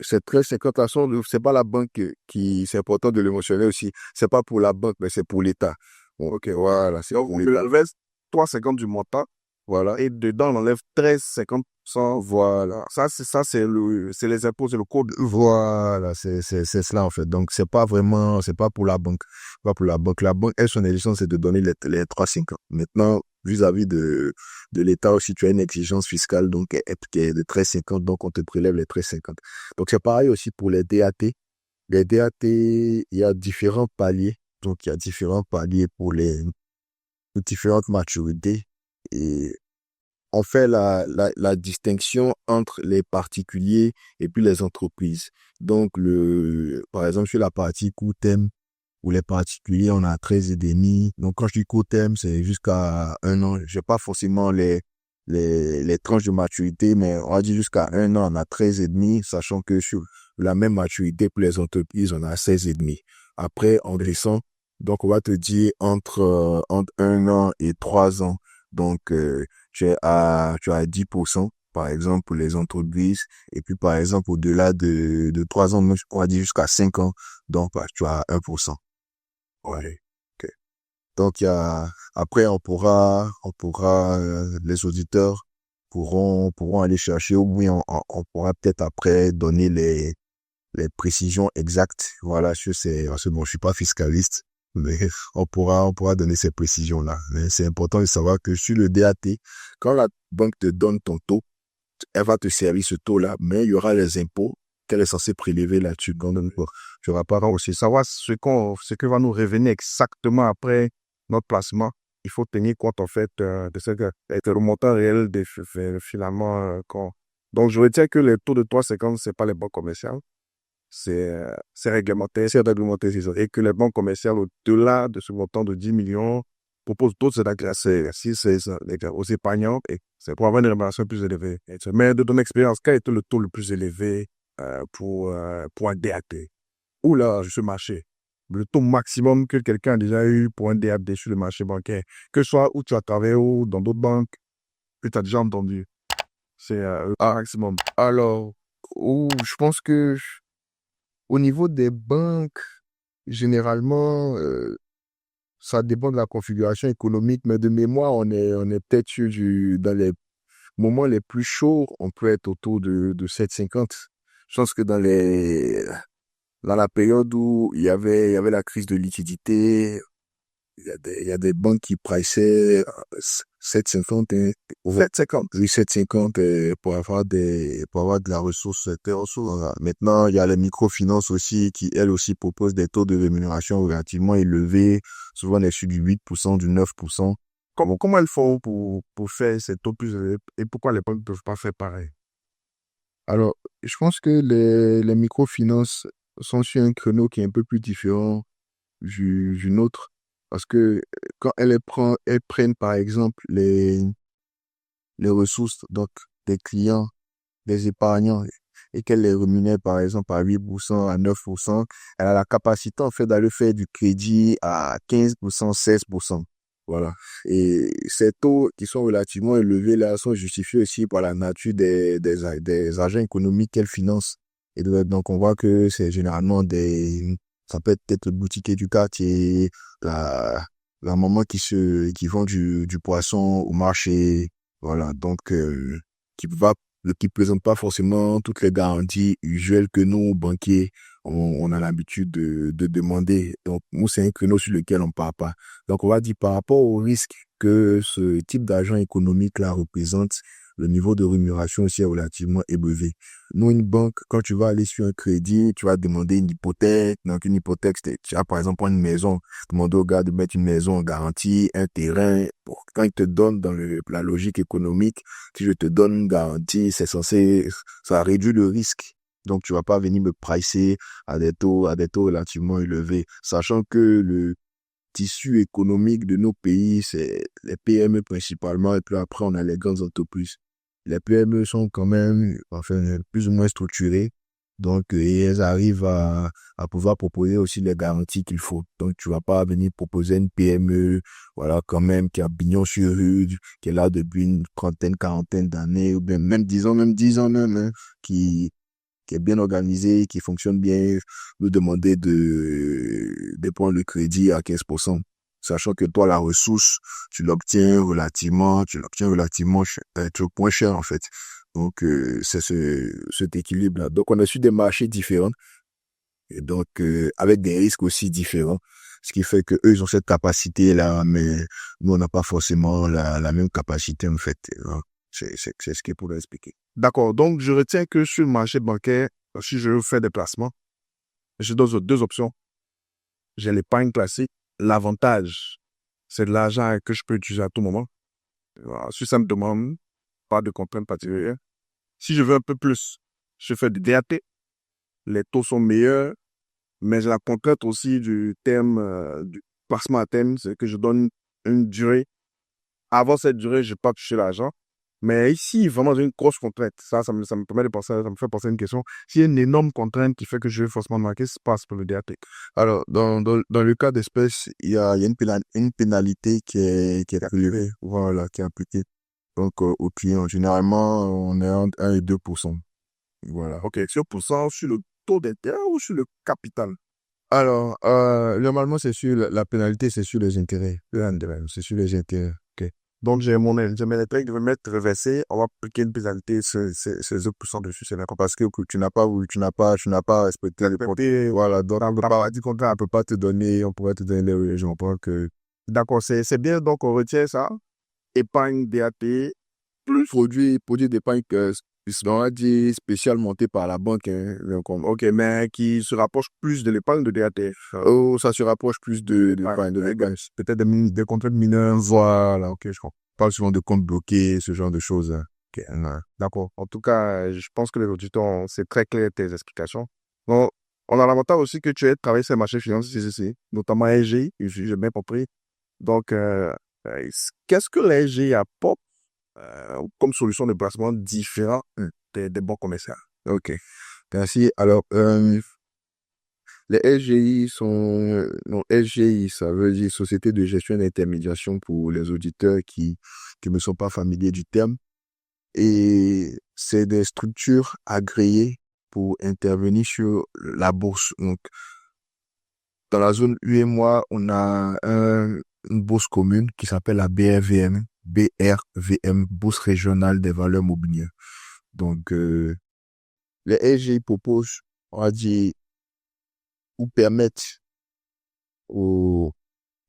ces 13,50 là c'est pas la banque c'est important de le mentionner aussi. C'est pas pour la banque, mais c'est pour l'État. Bon, ok, voilà, c'est Donc, pour on l'État. enlève 3,50 du montant Voilà. et dedans, on enlève 13,50%. Voilà. C'est les impôts, c'est le code. Voilà, c'est cela en fait. Donc, c'est pas pour la banque. Pas pour la banque. La banque, elle, son exigence, c'est de donner les 3,50. Maintenant, vis-à-vis de l'État aussi, tu as une exigence fiscale, donc, qui est de 13,50, donc on te prélève les 13,50. Donc, c'est pareil aussi pour les DAT. Les DAT, il y a différents paliers. Donc, il y a différents paliers pour les différentes maturités. Et on fait la distinction entre les particuliers et puis les entreprises. Donc, par exemple, sur la partie court terme, ou les particuliers, on a 13,5. Donc, quand je dis court terme, c'est jusqu'à 1 an. J'ai pas forcément les tranches de maturité, mais on va dire jusqu'à 1 an, on a 13,5, sachant que sur la même maturité pour les entreprises, on a 16,5. Après, on descend. Donc, on va te dire entre 1 an et 3 ans. Donc, tu as 10%, par exemple, pour les entreprises. Et puis, par exemple, au-delà de 3 ans, on va dire jusqu'à 5 ans. Donc, tu as 1%. Ouais. Ok. Donc, après, les auditeurs pourront aller chercher, ou oui, on pourra peut-être après donner les précisions exactes. Voilà, parce que bon, je suis pas fiscaliste, mais on pourra donner ces précisions-là. Mais c'est important de savoir que sur le DAT, quand la banque te donne ton taux, elle va te servir ce taux-là, mais il y aura les impôts qu'elle est censée prélever là-dessus. Donc, tu n'auras pas Aussi, savoir ce que va nous revenir exactement après notre placement. Il faut tenir compte, en fait, de ce que le montant réel finalement. Donc, je retiens que les taux de 3,50, ce n'est pas les banques commerciales. C'est réglementé, c'est ça. Et que les banques commerciales, au-delà de ce montant de 10 millions, proposent d'autres agrégations. Si c'est ça, aux épargnants, et c'est pour avoir une rémunération plus élevée. Mais de ton expérience, quel était le taux le plus élevé pour un DAT? Ou là, sur le marché, le taux maximum que quelqu'un a déjà eu pour un DAT sur le marché bancaire, que ce soit où tu as travaillé ou dans d'autres banques, que tu as déjà entendu, c'est le maximum. Alors, je pense que au niveau des banques, généralement, ça dépend de la configuration économique, mais de mémoire, on est peut-être dans les moments les plus chauds, on peut être autour de 7,50. Je pense que dans la période où il y avait la crise de liquidité, il y a des banques qui priçaient 7,50, ou 7,50. oui, 7,50 pour avoir de la ressource, des ressources. Voilà. Maintenant, il y a les microfinances aussi qui, elles aussi, proposent des taux de rémunération relativement élevés, souvent les sur du 8%, du 9%. Comment elles font pour faire ces taux plus élevés et pourquoi les banques ne peuvent pas faire pareil? Alors, je pense que les microfinances, sont sur un créneau qui est un peu plus différent du nôtre. Parce que quand elles prennent, par exemple, les ressources, donc des clients, des épargnants, et qu'elle les rémunère, par exemple, à 8%, à 9%, elle a la capacité, en fait, d'aller faire du crédit à 15%, 16%. Voilà. Et ces taux qui sont relativement élevés, là, sont justifiés aussi par la nature des agents économiques qu'elle finance. Et donc, on voit que c'est généralement ça peut être le boutiquier du quartier, la, la maman qui vend du poisson au marché. Voilà. Donc, qui présente pas forcément toutes les garanties usuelles que nous, banquiers, on a l'habitude de demander. Donc, nous, c'est un créneau sur lequel on part pas. Donc, on va dire par rapport au risque que ce type d'agent économique-là représente, le niveau de rémunération aussi est relativement élevé. Nous, une banque, quand tu vas aller sur un crédit, tu vas demander une hypothèque. Donc, une hypothèque, tu as par exemple une maison, demander au gars de mettre une maison en garantie, un terrain. Bon, quand il te donne dans la logique économique, si je te donne une garantie, ça réduit le risque. Donc, tu vas pas venir me pricer à des taux relativement élevés, sachant que le tissu économique de nos pays, c'est les PME principalement, et puis après, on a les grandes entreprises. Les PME sont quand même, enfin, plus ou moins structurées. Donc, et elles arrivent à pouvoir proposer aussi les garanties qu'il faut. Donc, tu vas pas venir proposer une PME, voilà, quand même, qui a bignon sur rue, qui est là depuis une trentaine, quarantaine d'années, ou bien même 10 ans même, hein, qui est bien organisé, qui fonctionne bien, nous demander de prendre le crédit à 15%. Sachant que toi, la ressource, tu l'obtiens relativement moins cher, en fait. Donc, c'est cet équilibre-là. Donc, on a su des marchés différents et donc, avec des risques aussi différents. Ce qui fait que eux, ils ont cette capacité-là, mais nous, on n'a pas forcément la même capacité, en fait. C'est ce qui est pour l'expliquer. D'accord. Donc, je retiens que sur le marché bancaire, si je veux faire des placements, j'ai deux options. J'ai l'épargne classique. L'avantage, c'est de l'argent que je peux utiliser à tout moment. Voilà. Si ça me demande pas de contraintes particulières. Si je veux un peu plus, je fais des DAT. Les taux sont meilleurs, mais j'ai la contrainte aussi du thème, du placement à thème, c'est que je donne une durée. Avant cette durée, je n'ai pas touché l'argent. Mais ici, vraiment, j'ai une grosse contrainte. Ça me permet de penser, ça me fait penser à une question. S'il y a une énorme contrainte qui fait que je vais forcément marquer, qu'est-ce qui se passe pour le DAT? Alors, dans le cas d'espèce, il y a une pénalité qui est prélevée, voilà, qui est appliquée. Donc, au client, généralement, on est entre 1 et 2%. Voilà. OK, sur pourcent, sur le taux d'intérêt ou sur le capital? Alors, normalement, la pénalité, c'est sur les intérêts. C'est sur les intérêts. OK. Donc, j'ai mes lettres qui vont mettre reversé. On va appliquer une pénalité sur ces 2% dessus. C'est d'accord. Parce que tu n'as pas respecté les Respecter, Voilà. Donc, dans le paradis contrat. on pourrait te donner les raisons. D'accord, c'est bien. Donc, on retient ça. Épargne DAT. Produit d'épargne on va dire spécial monté par la banque, hein, OK, mais qui se rapproche plus de l'épargne de DAT. oh, ça se rapproche plus de l'épargne de l'épargne. Peut-être des contrats mineurs. Voilà, ok, je comprends. On parle souvent de comptes bloqués, ce genre de choses, hein. OK, d'accord. En tout cas, je pense que les auditeurs, c'est très clair tes explications. Donc, on a l'avantage aussi que tu aies travaillé sur les marchés financiers ici, notamment LGI, j'ai bien compris. Donc, qu'est-ce que la LGI apporte comme solution de placement différent des banques commerciales? Ok, merci. Alors, les SGI non, SGI, ça veut dire Société de gestion d'intermédiation pour les auditeurs qui ne sont pas familiers du terme. Et c'est des structures agréées pour intervenir sur la bourse. Donc, dans la zone UEMOA, on a une bourse commune qui s'appelle la BRVM, Bourse régionale des valeurs mobilières. Donc, les SGI proposent, on va dire, ou permettent aux,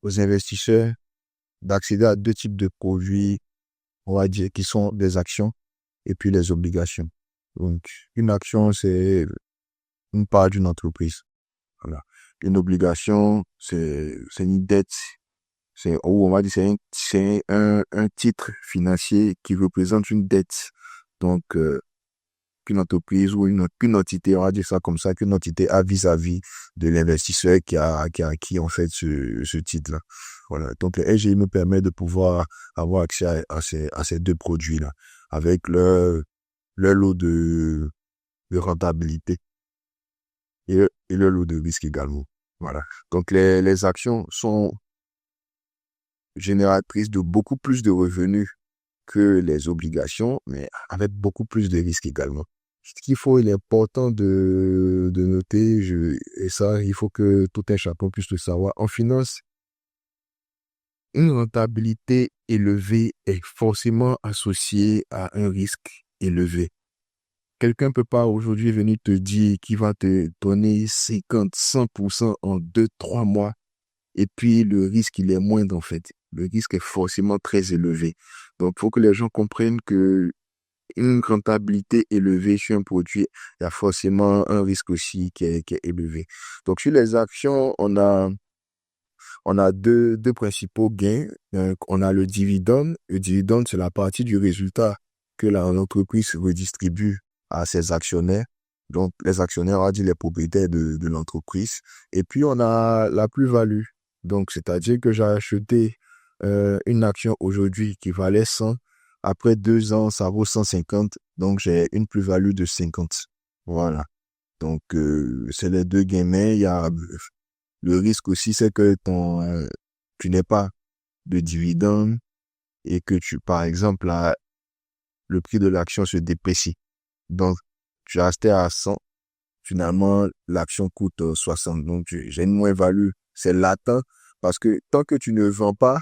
aux investisseurs d'accéder à deux types de produits, on va dire, qui sont des actions et puis les obligations. Donc, une action, c'est une part d'une entreprise. Voilà. Une obligation, c'est une dette. On va dire, c'est un titre financier qui représente une dette. Donc, qu'une entreprise ou qu'une entité, on va dire ça comme ça, qu'une entité a vis-à-vis de l'investisseur qui a acquis en fait ce titre-là. Voilà. Donc, le SGI me permet de pouvoir avoir accès à ces deux produits-là avec leur lot de rentabilité et leur lot de risque également. Voilà. Donc, les actions sont génératrices de beaucoup plus de revenus que les obligations, mais avec beaucoup plus de risques également. Ce qu'il faut, il est important de noter, et ça, il faut que tout un chacun puisse le savoir. En finance, une rentabilité élevée est forcément associée à un risque élevé. Quelqu'un ne peut pas aujourd'hui venir te dire qu'il va te donner 50, 100% en 2, 3 mois et puis le risque, il est moindre en fait. Le risque est forcément très élevé. Donc, il faut que les gens comprennent que une rentabilité élevée sur un produit, il y a forcément un risque aussi qui est élevé. Donc, sur les actions, on a deux principaux gains. On a le dividende. Le dividende, c'est la partie du résultat que l'entreprise redistribue à ses actionnaires. Donc, les actionnaires, on va dire les propriétaires de l'entreprise. Et puis, on a la plus-value. Donc, c'est-à-dire que j'ai acheté une action aujourd'hui qui valait 100. Après 2 ans, ça vaut 150. Donc, j'ai une plus-value de 50. Voilà. Donc, c'est les deux gains. Mais il y a le risque aussi, c'est que tu n'aies pas de dividende et que par exemple, le prix de l'action se déprécie. Donc, tu as acheté à 100, finalement, l'action coûte 60. Donc, j'ai une moins-value. C'est latent parce que tant que tu ne vends pas,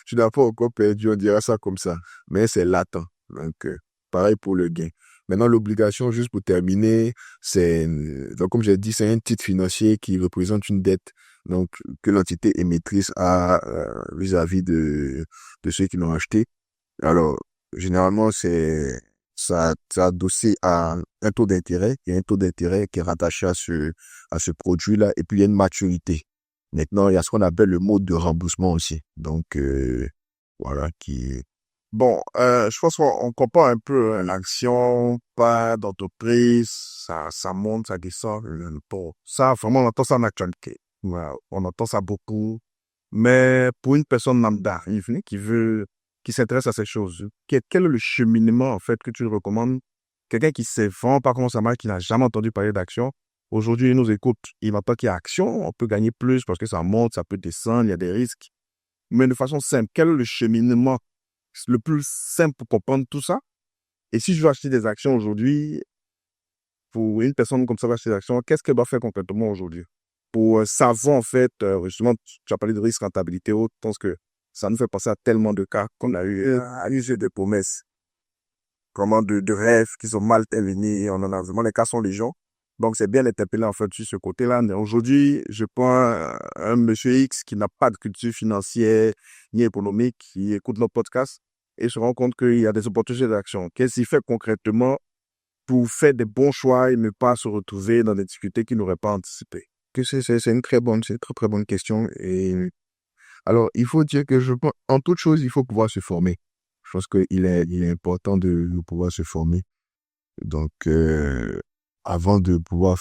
tu n'as pas encore perdu, on dira ça comme ça. Mais c'est latent. Donc, pareil pour le gain. Maintenant, l'obligation, juste pour terminer, donc comme j'ai dit, c'est un titre financier qui représente une dette, donc que l'entité émettrice a vis-à-vis de ceux qui l'ont acheté. Alors, généralement, c'est adossé à un taux d'intérêt. Il y a un taux d'intérêt qui est rattaché à ce produit-là, et puis il y a une maturité. Maintenant, il y a ce qu'on appelle le mode de remboursement aussi. Donc, voilà, Bon, je pense qu'on compare un peu l'action, pas d'entreprise, ça monte, ça descend. Bon, ça, vraiment, on entend ça en actualité. Ouais, on entend ça beaucoup. Mais pour une personne lambda, qui s'intéresse à ces choses, quel est le cheminement, en fait, que tu recommandes? Quelqu'un qui sait vraiment pas comment ça marche, qui n'a jamais entendu parler d'action. Aujourd'hui, il nous écoute, il entend qu'il y a action, on peut gagner plus parce que ça monte, ça peut descendre, il y a des risques. Mais de façon simple, quel est le cheminement le plus simple pour comprendre tout ça? Et si je veux acheter des actions aujourd'hui, pour une personne comme ça va acheter des actions, qu'est-ce qu'elle doit faire concrètement aujourd'hui? Pour savoir, en fait, justement, tu as parlé de risque, rentabilité, autre, je pense que ça nous fait penser à tellement de cas qu'on a eu à un jeu de promesses, vraiment de rêves qui sont mal terminés. On en a vraiment, les cas sont légion. Donc, c'est bien d'interpeller, en fait, sur ce côté-là. Mais aujourd'hui, je prends un monsieur X qui n'a pas de culture financière ni économique, qui écoute notre podcast et se rend compte qu'il y a des opportunités d'action. Qu'est-ce qu'il fait concrètement pour faire des bons choix et ne pas se retrouver dans des difficultés qu'il n'aurait pas anticipées? c'est une c'est une très très bonne question. Et alors, il faut dire que je pense, en toute chose, il faut pouvoir se former. Je pense il est important de pouvoir se former. Donc, avant de pouvoir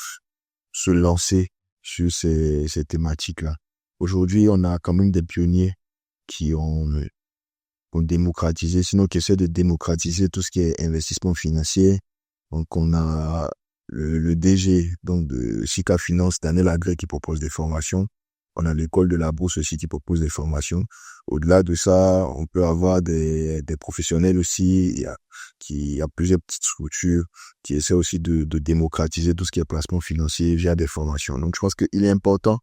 se lancer sur ces thématiques-là. Aujourd'hui, on a quand même des pionniers qui ont démocratisé, sinon qui essaient de démocratiser tout ce qui est investissement financier. Donc, on a le DG donc de Sika Finance, Daniel Agré, qui propose des formations. On a l'école de la bourse aussi qui propose des formations. Au-delà de ça, on peut avoir des professionnels aussi. Il y a plusieurs petites structures qui essaient aussi de démocratiser tout ce qui est placement financier via des formations. Donc, je pense qu'il est important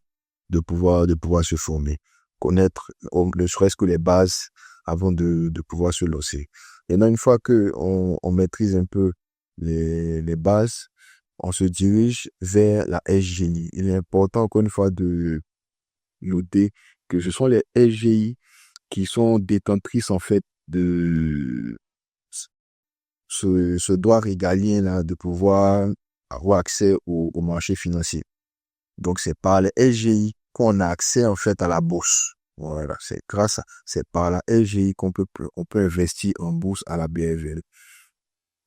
de pouvoir se former, connaître ne serait-ce que les bases avant de pouvoir se lancer. Maintenant, une fois que on maîtrise un peu les bases, on se dirige vers la SGI. Il est important, encore une fois, de noter que ce sont les SGI qui sont détentrices, en fait, de ce droit régalien là de pouvoir avoir accès au marché financier. Donc, c'est par les SGI qu'on a accès, en fait, à la bourse. Voilà, c'est par la SGI on peut investir en bourse à la BFL.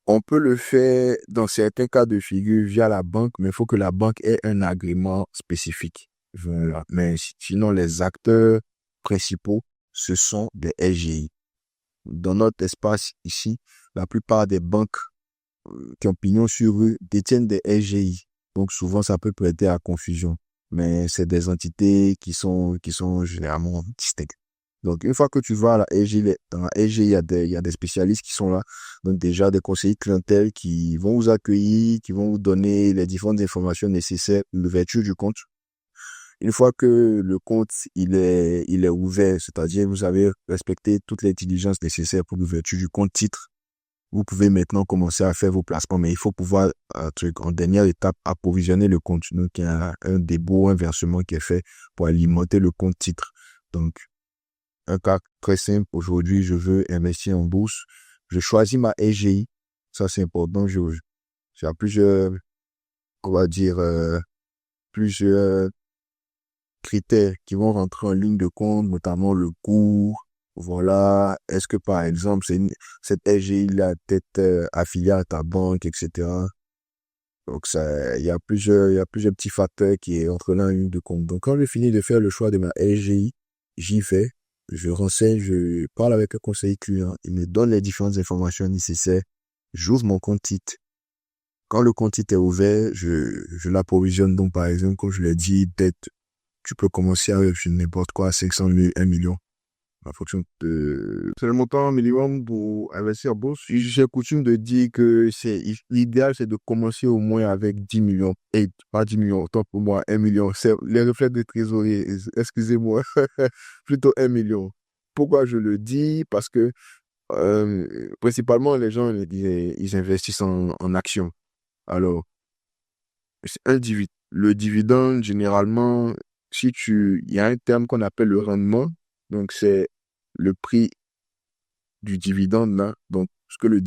On peut le faire dans certains cas de figure via la banque, mais il faut que la banque ait un agrément spécifique. Voilà. Mais sinon, les acteurs principaux, ce sont des SGI. Dans notre espace ici, la plupart des banques qui ont pignon sur eux détiennent des SGI. Donc souvent, ça peut prêter à confusion. Mais c'est des entités qui sont généralement distinctes. Donc, une fois que tu vas à la SGI, dans la SGI, il y a des spécialistes qui sont là. Donc, déjà, des conseillers clientèle qui vont vous accueillir, qui vont vous donner les différentes informations nécessaires pour l'ouverture du compte. Une fois que le compte, il est ouvert, c'est-à-dire vous avez respecté toutes les diligences nécessaires pour l'ouverture du compte titre, vous pouvez maintenant commencer à faire vos placements, mais il faut pouvoir, en dernière étape, approvisionner le compte. Donc, il y a un dépôt, un versement qui est fait pour alimenter le compte titre. Donc, un cas très simple, aujourd'hui, je veux investir en bourse. Je choisis ma SGI. Ça, c'est important. J'ai plusieurs, on va dire, plusieurs critères qui vont rentrer en ligne de compte, notamment le cours. Voilà. Est-ce que, par exemple, cette SGI-là peut-être affiliée à ta banque, etc. Donc, il y a plusieurs petits facteurs qui entrent là en ligne de compte. Donc, quand je finis de faire le choix de ma SGI, j'y vais, je renseigne, je parle avec un conseiller client, il me donne les différentes informations nécessaires, j'ouvre mon compte titre. Quand le compte titre est ouvert, je l'approvisionne. Donc, par exemple, comme je l'ai dit, peut-être, tu peux commencer avec n'importe quoi, 500 000, 1 million. En fonction de... C'est le montant minimum pour investir en bourse. J'ai coutume de dire que l'idéal, c'est de commencer au moins avec 10 millions. Et pas 10 millions, autant pour moi, 1 million. C'est les reflets de trésorerie, excusez-moi. Plutôt 1 million. Pourquoi je le dis? Parce que, principalement, les gens, ils investissent en actions. Alors, c'est le dividende, généralement, il y a un terme qu'on appelle le rendement. Donc, c'est le prix du dividende, là. Donc, ce que le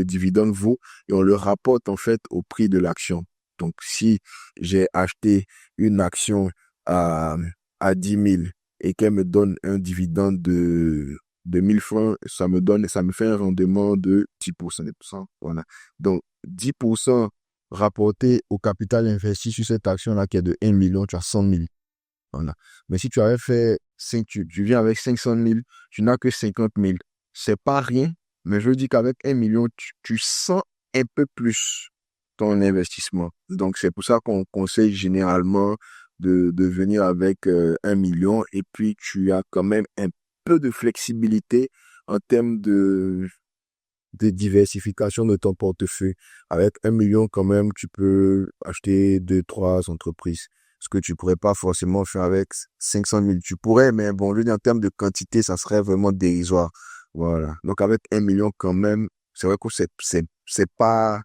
dividende vaut, et on le rapporte, en fait, au prix de l'action. Donc, si j'ai acheté une action à, à 10 000 et qu'elle me donne un dividende de 1000 francs, ça me fait un rendement de 10%. Voilà. Donc, 10% rapporté au capital investi sur cette action-là qui est de 1 million, tu as 100 000. Voilà. Mais si tu avais fait tu viens avec 500 000, tu n'as que 50 000. C'est pas rien, mais je dis qu'avec 1 million, tu sens un peu plus ton investissement. Donc, c'est pour ça qu'on conseille généralement de venir avec 1 million et puis tu as quand même un peu de flexibilité en termes de diversification de ton portefeuille. Avec 1 million, quand même, tu peux acheter 2, 3 entreprises. Ce que tu pourrais pas forcément faire avec 500 000. Tu pourrais, mais bon, je dis en termes de quantité, ça serait vraiment dérisoire. Voilà. Donc, avec 1 million, quand même, c'est vrai que c'est pas,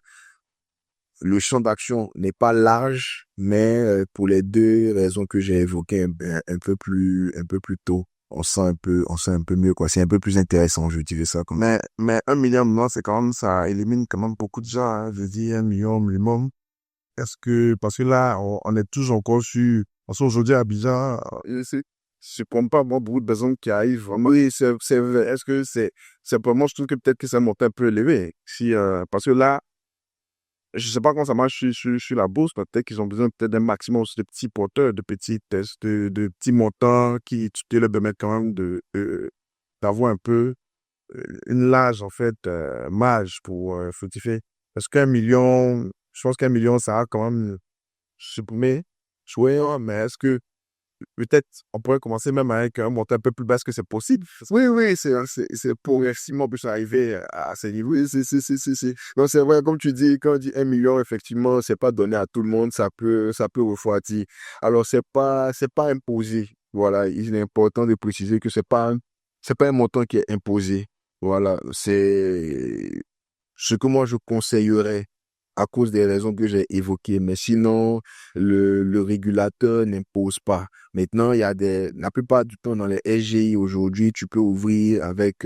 le champ d'action n'est pas large, mais pour les deux raisons que j'ai évoquées un peu plus tôt, on sent un peu mieux, quoi. C'est un peu plus intéressant, je dirais ça comme ça. Mais 1 million, non, c'est quand même, ça élimine quand même beaucoup de gens, hein. Je dis 1 million minimum. Parce que là, on est tous encore sur, parce qu'aujourd'hui à Abidjan, je ne prends pas moi beaucoup de personnes qui arrivent vraiment. Oui, c'est vrai. Est-ce que c'est vraiment, je trouve que peut-être que ça monte un peu élevé. Si, parce que là, je sais pas comment ça marche sur la bourse, mais peut-être qu'ils ont besoin peut-être d'un maximum aussi de petits porteurs, de petits tests, de petits montants qui te leur permettent quand même d'avoir un peu une large, en fait, marge pour fructifier. Parce qu'un million, je pense qu'un million, ça a quand même supprimé, joué, hein, mais est-ce que peut-être on pourrait commencer même avec un montant un peu plus bas que c'est possible? Oui, oui, c'est progressivement plus arriver à ces niveaux. Oui, c'est. Donc, c'est vrai, comme tu dis, quand on dit 1 million, effectivement, c'est pas donné à tout le monde, ça peut refroidir. Alors, c'est pas imposé. Voilà, il est important de préciser que c'est pas un montant qui est imposé. Voilà, c'est ce que moi je conseillerais à cause des raisons que j'ai évoquées. Mais sinon, le régulateur n'impose pas. Maintenant, la plupart du temps dans les SGI aujourd'hui, tu peux ouvrir avec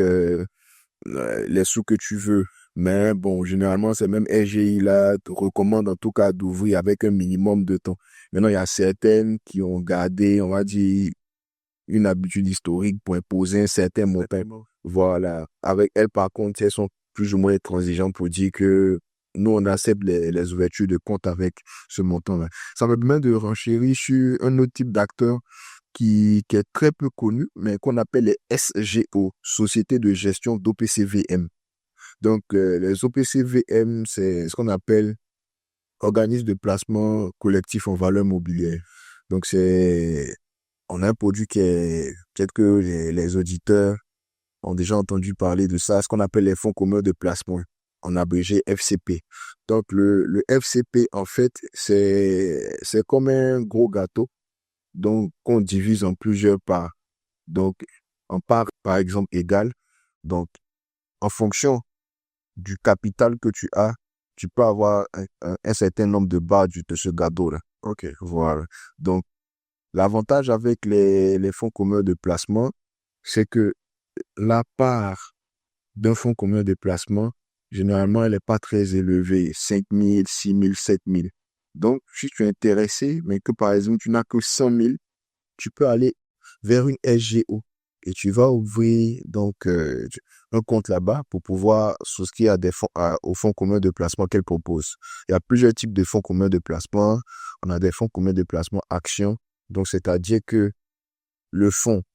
les sous que tu veux. Mais bon, généralement, ces mêmes SGI-là te recommandent en tout cas d'ouvrir avec un minimum de temps. Maintenant, il y a certaines qui ont gardé, on va dire, une habitude historique pour imposer un certain montant. Voilà. Avec elles, par contre, elles sont plus ou moins intransigeant pour dire que nous, on accepte les ouvertures de compte avec ce montant-là. Ça me permet de renchérir sur un autre type d'acteur qui est très peu connu, mais qu'on appelle les SGO, Sociétés de gestion d'OPCVM. Donc, les OPCVM, c'est ce qu'on appelle organismes de placement collectif en valeur mobilière. Donc, on a un produit peut-être que les auditeurs ont déjà entendu parler de ça, ce qu'on appelle les fonds communs de placement, en abrégé FCP. Donc, le FCP, en fait, c'est comme un gros gâteau, donc, qu'on divise en plusieurs parts. Donc, en part, par exemple, égale. Donc, en fonction du capital que tu as, tu peux avoir un certain nombre de parts de ce gâteau-là. Ok. Voilà. Donc, l'avantage avec les fonds communs de placement, c'est que la part d'un fonds commun de placement, généralement, elle n'est pas très élevée. 5 000, 6 000, 7 000. Donc, si tu es intéressé, mais que par exemple, tu n'as que 100 000, tu peux aller vers une SGO et tu vas ouvrir donc un compte là-bas pour pouvoir souscrire aux fonds communs de placement qu'elle propose. Il y a plusieurs types de fonds communs de placement. On a des fonds communs de placement actions. Donc, c'est-à-dire que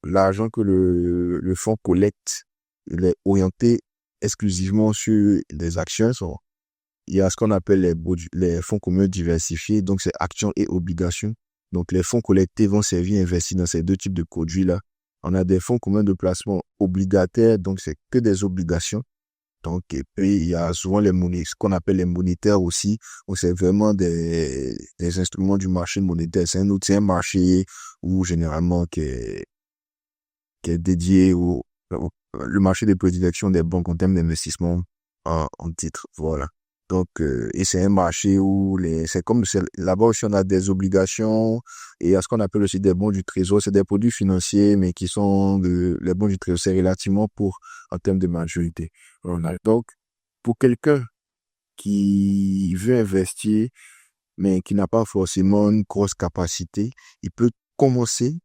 l'argent que le fonds collecte, il est orienté exclusivement sur les actions. Il y a ce qu'on appelle les fonds communs diversifiés. Donc, c'est actions et obligations. Donc, les fonds collectés vont servir à investir dans ces deux types de produits-là. On a des fonds communs de placement obligataires, donc c'est que des obligations. Donc, et puis, il y a souvent ce qu'on appelle les monétaires aussi. Donc, c'est vraiment des instruments du marché monétaire. C'est un marché où, généralement, qui est dédié le marché des prédilections des banques en termes d'investissement en titres. Voilà. Donc, et c'est un marché où là-bas aussi on a des obligations et il y a ce qu'on appelle aussi des bons du trésor. C'est des produits financiers, mais qui sont les bons du trésor, c'est relativement pour en termes de maturité. Voilà. Donc, pour quelqu'un qui veut investir, mais qui n'a pas forcément une grosse capacité, il peut commencer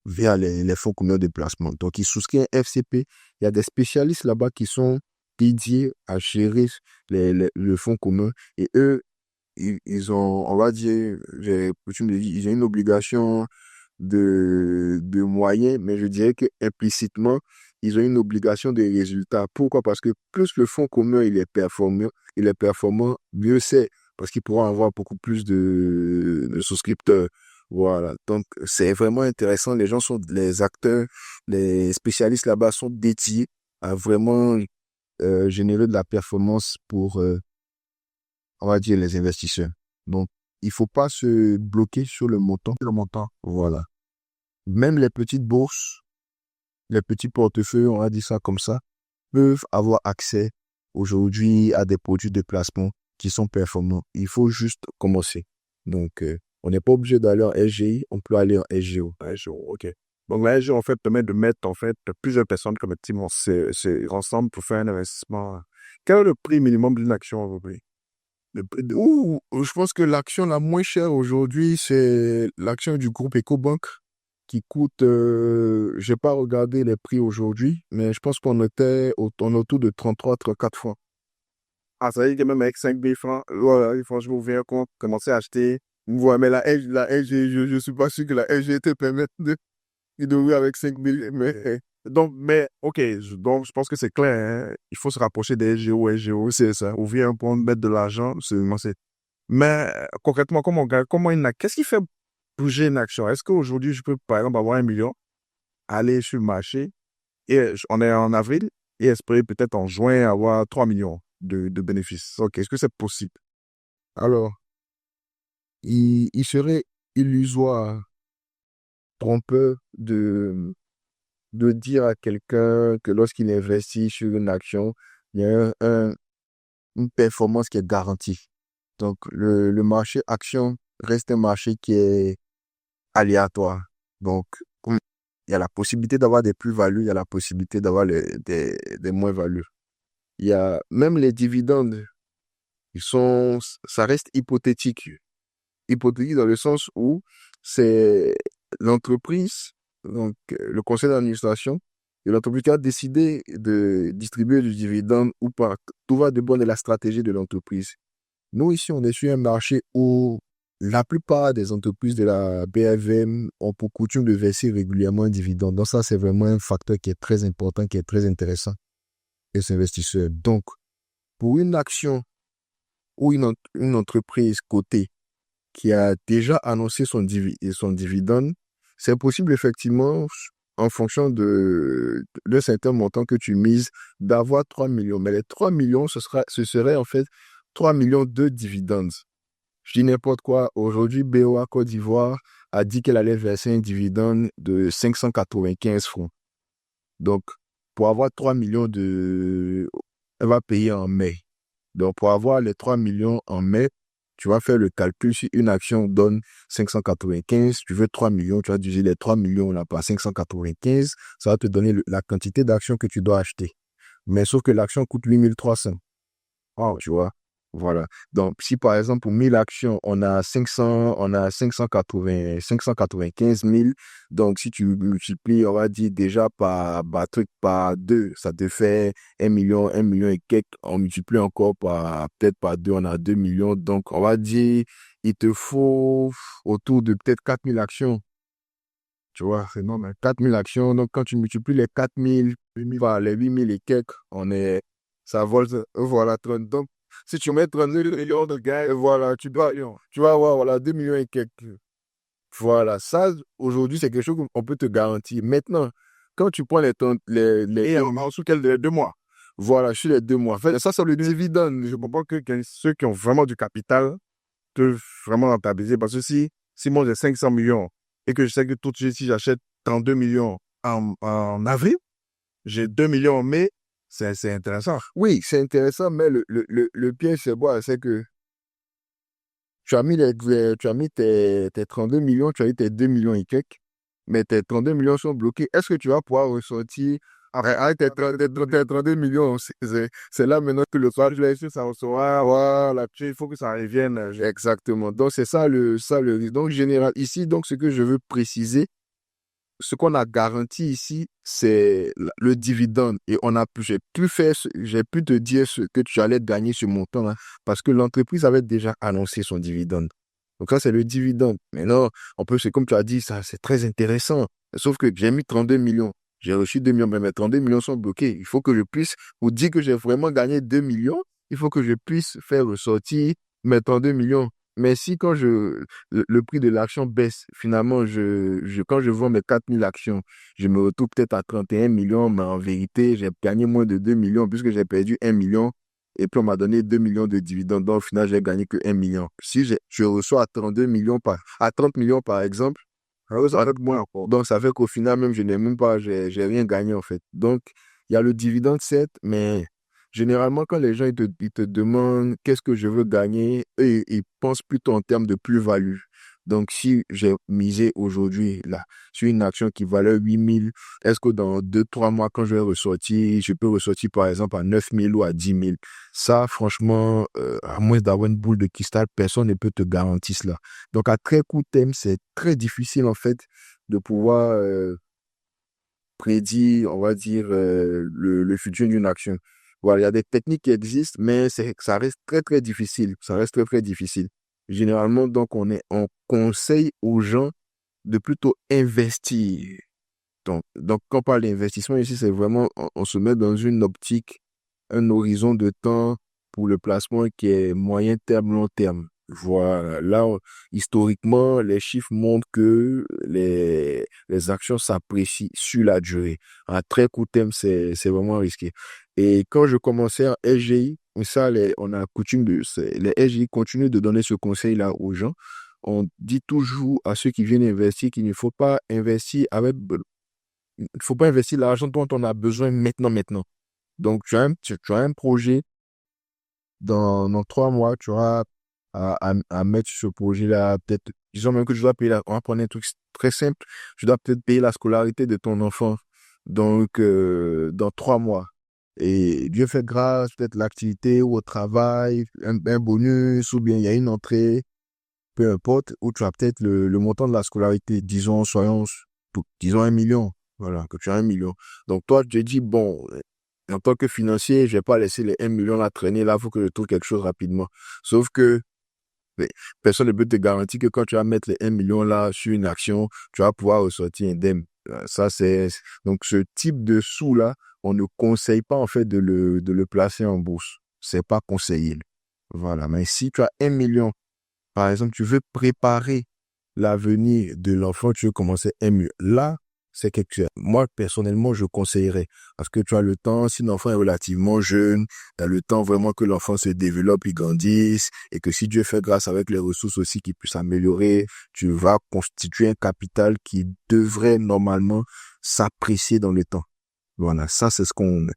via les fonds communs de placement. Donc, il souscrit un FCP. Il y a des spécialistes là-bas qui sont dédiés à gérer le fonds commun. Et eux, ils ont, on va dire, j'ai coutume de dire, ils ont une obligation de moyens, mais je dirais que implicitement, ils ont une obligation de résultats. Pourquoi? Parce que plus le fonds commun il est performant, mieux c'est. Parce qu'ils pourront avoir beaucoup plus de souscripteurs. Voilà. Donc, c'est vraiment intéressant. Les acteurs, les spécialistes là-bas sont dédiés à vraiment générer de la performance pour, on va dire, les investisseurs. Donc, il faut pas se bloquer sur le montant. Le montant. Voilà. Même les petites bourses, les petits portefeuilles, on va dire ça comme ça, peuvent avoir accès aujourd'hui à des produits de placement qui sont performants. Il faut juste commencer. Donc, on n'est pas obligé d'aller en SGI, on peut aller en SGO. SGO, ok. Donc, la SGO, en fait, permet de mettre, en fait, plusieurs personnes collectivement ensemble pour faire un investissement. Quel est le prix minimum d'une action aujourd'hui? Je pense que l'action la moins chère aujourd'hui, c'est l'action du groupe EcoBank qui coûte, j'ai pas regardé les prix aujourd'hui, mais je pense qu'on était autour de 33, 34 francs. Ah, ça veut dire que même avec 5 000 francs, voilà, il faut que je m'ouvre un compte, commencer à acheter. Ouais, mais la LG, je suis pas sûr que la LG te permette d'ouvrir avec 5 000. Ok, donc je pense que c'est clair, hein. Il faut se rapprocher des LGO, c'est ça. Ouvrir un compte, mettre de l'argent, c'est. Mais concrètement, qu'est-ce qui fait bouger une action? Est-ce qu'aujourd'hui, je peux, par exemple, avoir 1 million, aller sur le marché, et on est en avril, et espérer peut-être en juin avoir 3 millions de bénéfices? Ok, est-ce que c'est possible? Alors, il serait illusoire, trompeur de dire à quelqu'un que lorsqu'il investit sur une action, il y a une performance qui est garantie. Donc, le marché action reste un marché qui est aléatoire. Donc, il y a la possibilité d'avoir des plus-values, il y a la possibilité d'avoir des moins-values. Il y a même les dividendes, ça reste hypothétique. Hypothétique dans le sens où c'est l'entreprise, donc le conseil d'administration, Et l'entreprise qui a décidé de distribuer du dividende ou pas. Tout va dépendre de la stratégie de l'entreprise. Nous, ici, on est sur un marché où la plupart des entreprises de la BFM ont pour coutume de verser régulièrement un dividende. Donc ça, c'est vraiment un facteur qui est très important, qui est très intéressant pour les investisseurs. Donc, pour une action ou une entreprise cotée qui a déjà annoncé son dividende, c'est possible effectivement, en fonction d'un certain montant que tu mises, d'avoir 3 millions. Mais les 3 millions, ce serait en fait 3 millions de dividendes. Je dis n'importe quoi. Aujourd'hui, BOA Côte d'Ivoire a dit qu'elle allait verser un dividende de 595 francs. Donc, pour avoir 3 millions elle va payer en mai. Donc, pour avoir les 3 millions en mai, tu vas faire le calcul. Si une action donne 595, tu veux 3 millions, tu vas diviser les 3 millions là par 595, ça va te donner la quantité d'actions que tu dois acheter. Mais sauf que l'action coûte 8300. Oh, tu vois. Voilà. Donc, si par exemple, pour 1000 actions, on a 595 000. Donc, si tu multiplies, on va dire déjà par 2, ça te fait 1 million et quelques. On multiplie encore peut-être par 2, on a 2 millions. Donc, on va dire, il te faut autour de peut-être 4000 actions. Tu vois, c'est normal. 4000 actions. Donc, quand tu multiplies les 4000 par les 8000 et quelques, ça vole, voilà, 30. Donc, si tu mets 32 millions de gars, voilà, tu vas avoir, voilà, 2 millions et quelques. Voilà, ça, aujourd'hui, c'est quelque chose qu'on peut te garantir. Maintenant, quand tu prends Et en sous quel délai? 2 mois. voilà, sur les 2 mois, en fait, ça, c'est le dividende. Je comprends que ceux qui ont vraiment du capital peuvent vraiment rentabiliser. Parce que si moi j'ai 500 millions et que je sais que tout de suite, si j'achète 32 millions en avril, j'ai 2 millions en mai, c'est intéressant. Oui, c'est intéressant, mais le piège, c'est quoi? C'est que tu as mis tes 32 millions, tu as eu tes 2 millions et quelques, mais tes 32 millions sont bloqués. Est-ce que tu vas pouvoir ressortir avec tes 32 millions? C'est là maintenant que le Soit je l'ai su, ça recevoir, voilà, il faut que ça revienne. Exactement. Donc, c'est ça le risque. Donc, général, ici, donc, ce que je veux préciser, ce qu'on a garanti ici, c'est le dividende. Et j'ai pu te dire ce que tu allais gagner ce montant, hein, parce que l'entreprise avait déjà annoncé son dividende. Donc ça, c'est le dividende. Maintenant, c'est comme tu as dit, ça, c'est très intéressant. Sauf que j'ai mis 32 millions. J'ai reçu 2 millions, mais mes 32 millions sont bloqués. Il faut que je puisse, pour dire que j'ai vraiment gagné 2 millions, il faut que je puisse faire ressortir mes 32 millions. Mais si le prix de l'action baisse, finalement, quand je vends mes 4000 actions, je me retrouve peut-être à 31 millions, mais en vérité, j'ai gagné moins de 2 millions puisque j'ai perdu 1 million et puis on m'a donné 2 millions de dividendes. Donc, au final, j'ai gagné que 1 million. Si je reçois à 30 millions par exemple, Ça va être moins encore. donc ça fait qu'au final, même, je n'ai même pas, j'ai rien gagné en fait. Donc, il y a le dividende, certes, mais généralement, quand les gens ils te demandent qu'est-ce que je veux gagner, eux, ils pensent plutôt en termes de plus-value. Donc, si j'ai misé aujourd'hui là sur une action qui valait 8000, est-ce que dans 2, 3 mois, quand je vais ressortir, je peux ressortir par exemple à 9000 ou à 10 000? Ça, franchement, à moins d'avoir une boule de cristal, personne ne peut te garantir cela. Donc, à très court terme, c'est très difficile en fait de pouvoir prédire, on va dire, le futur d'une action. Voilà, il y a des techniques qui existent, mais ça reste très, très difficile. Ça reste très, très difficile. Généralement, donc, on conseille aux gens de plutôt investir. Donc quand on parle d'investissement ici, c'est vraiment, on se met dans une optique, un horizon de temps pour le placement qui est moyen terme, long terme. Voilà. Là, historiquement, les chiffres montrent que les actions s'apprécient sur la durée. À très court terme, c'est vraiment risqué. Et quand je commençais en SGI, ça, on a coutume les SGI continuent de donner ce conseil-là aux gens. On dit toujours à ceux qui viennent investir qu'il ne faut pas investir il faut pas investir l'argent dont on a besoin maintenant. Donc, tu as un projet, dans 3 mois, tu auras à mettre sur ce projet-là, peut-être, disons même que je dois payer on va prendre un truc très simple, je dois peut-être payer la scolarité de ton enfant, donc, dans 3 mois. Et Dieu fait grâce, peut-être l'activité ou au travail, un bonus, ou bien il y a une entrée, peu importe, où tu as peut-être le montant de la scolarité, disons 1 million. Voilà, que tu as 1 million. Donc, toi, tu te dis, bon, en tant que financier, je vais pas laisser les 1 million là traîner. Là, il faut que je trouve quelque chose rapidement. Sauf que mais personne ne peut te garantir que quand tu vas mettre les 1 million là sur une action, tu vas pouvoir ressortir indemne. Ça, donc ce type de sous-là, on ne conseille pas, en fait, de le placer en bourse. C'est pas conseillé. Voilà. Mais si tu as 1 million, par exemple, tu veux préparer l'avenir de l'enfant, tu veux commencer MU. Là, c'est quelque chose. Moi, personnellement, je conseillerais. Parce que tu as le temps, si l'enfant est relativement jeune, tu as le temps vraiment que l'enfant se développe, il grandisse, et que si Dieu fait grâce avec les ressources aussi qu'il puisse améliorer, tu vas constituer un capital qui devrait normalement s'apprécier dans le temps. Voilà, c'est ce qu'on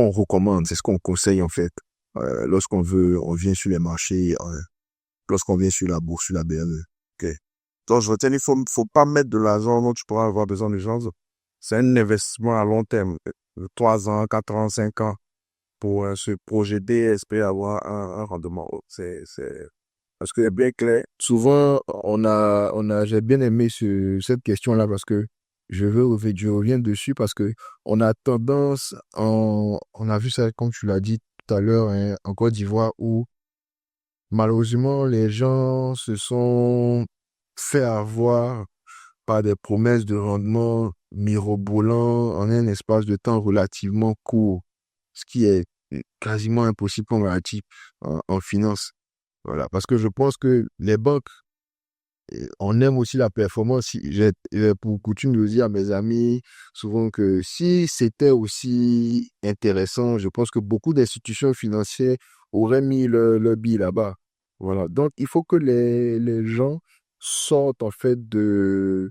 recommande, c'est ce qu'on conseille, en fait, on vient sur les marchés, lorsqu'on vient sur la bourse, sur la BME. Ok. Donc, je retiens, faut pas mettre de l'argent dont tu pourras avoir besoin de gens. C'est un investissement à long terme, 3 ans, 4 ans, 5 ans, pour se projeter et espérer avoir un rendement haut. Parce que c'est bien clair. Souvent, j'ai bien aimé cette question-là parce que je reviens dessus parce que on a tendance, on a vu ça, comme tu l'as dit tout à l'heure, hein, en Côte d'Ivoire, où malheureusement, les gens se sont fait avoir par des promesses de rendement mirobolants en un espace de temps relativement court, ce qui est quasiment impossible en relatif en finance. Voilà, parce que je pense que les banques, on aime aussi la performance. J'ai pour coutume de dire à mes amis souvent que si c'était aussi intéressant, je pense que beaucoup d'institutions financières auraient mis le billet là-bas. Voilà. Donc, il faut que les gens sortent en fait de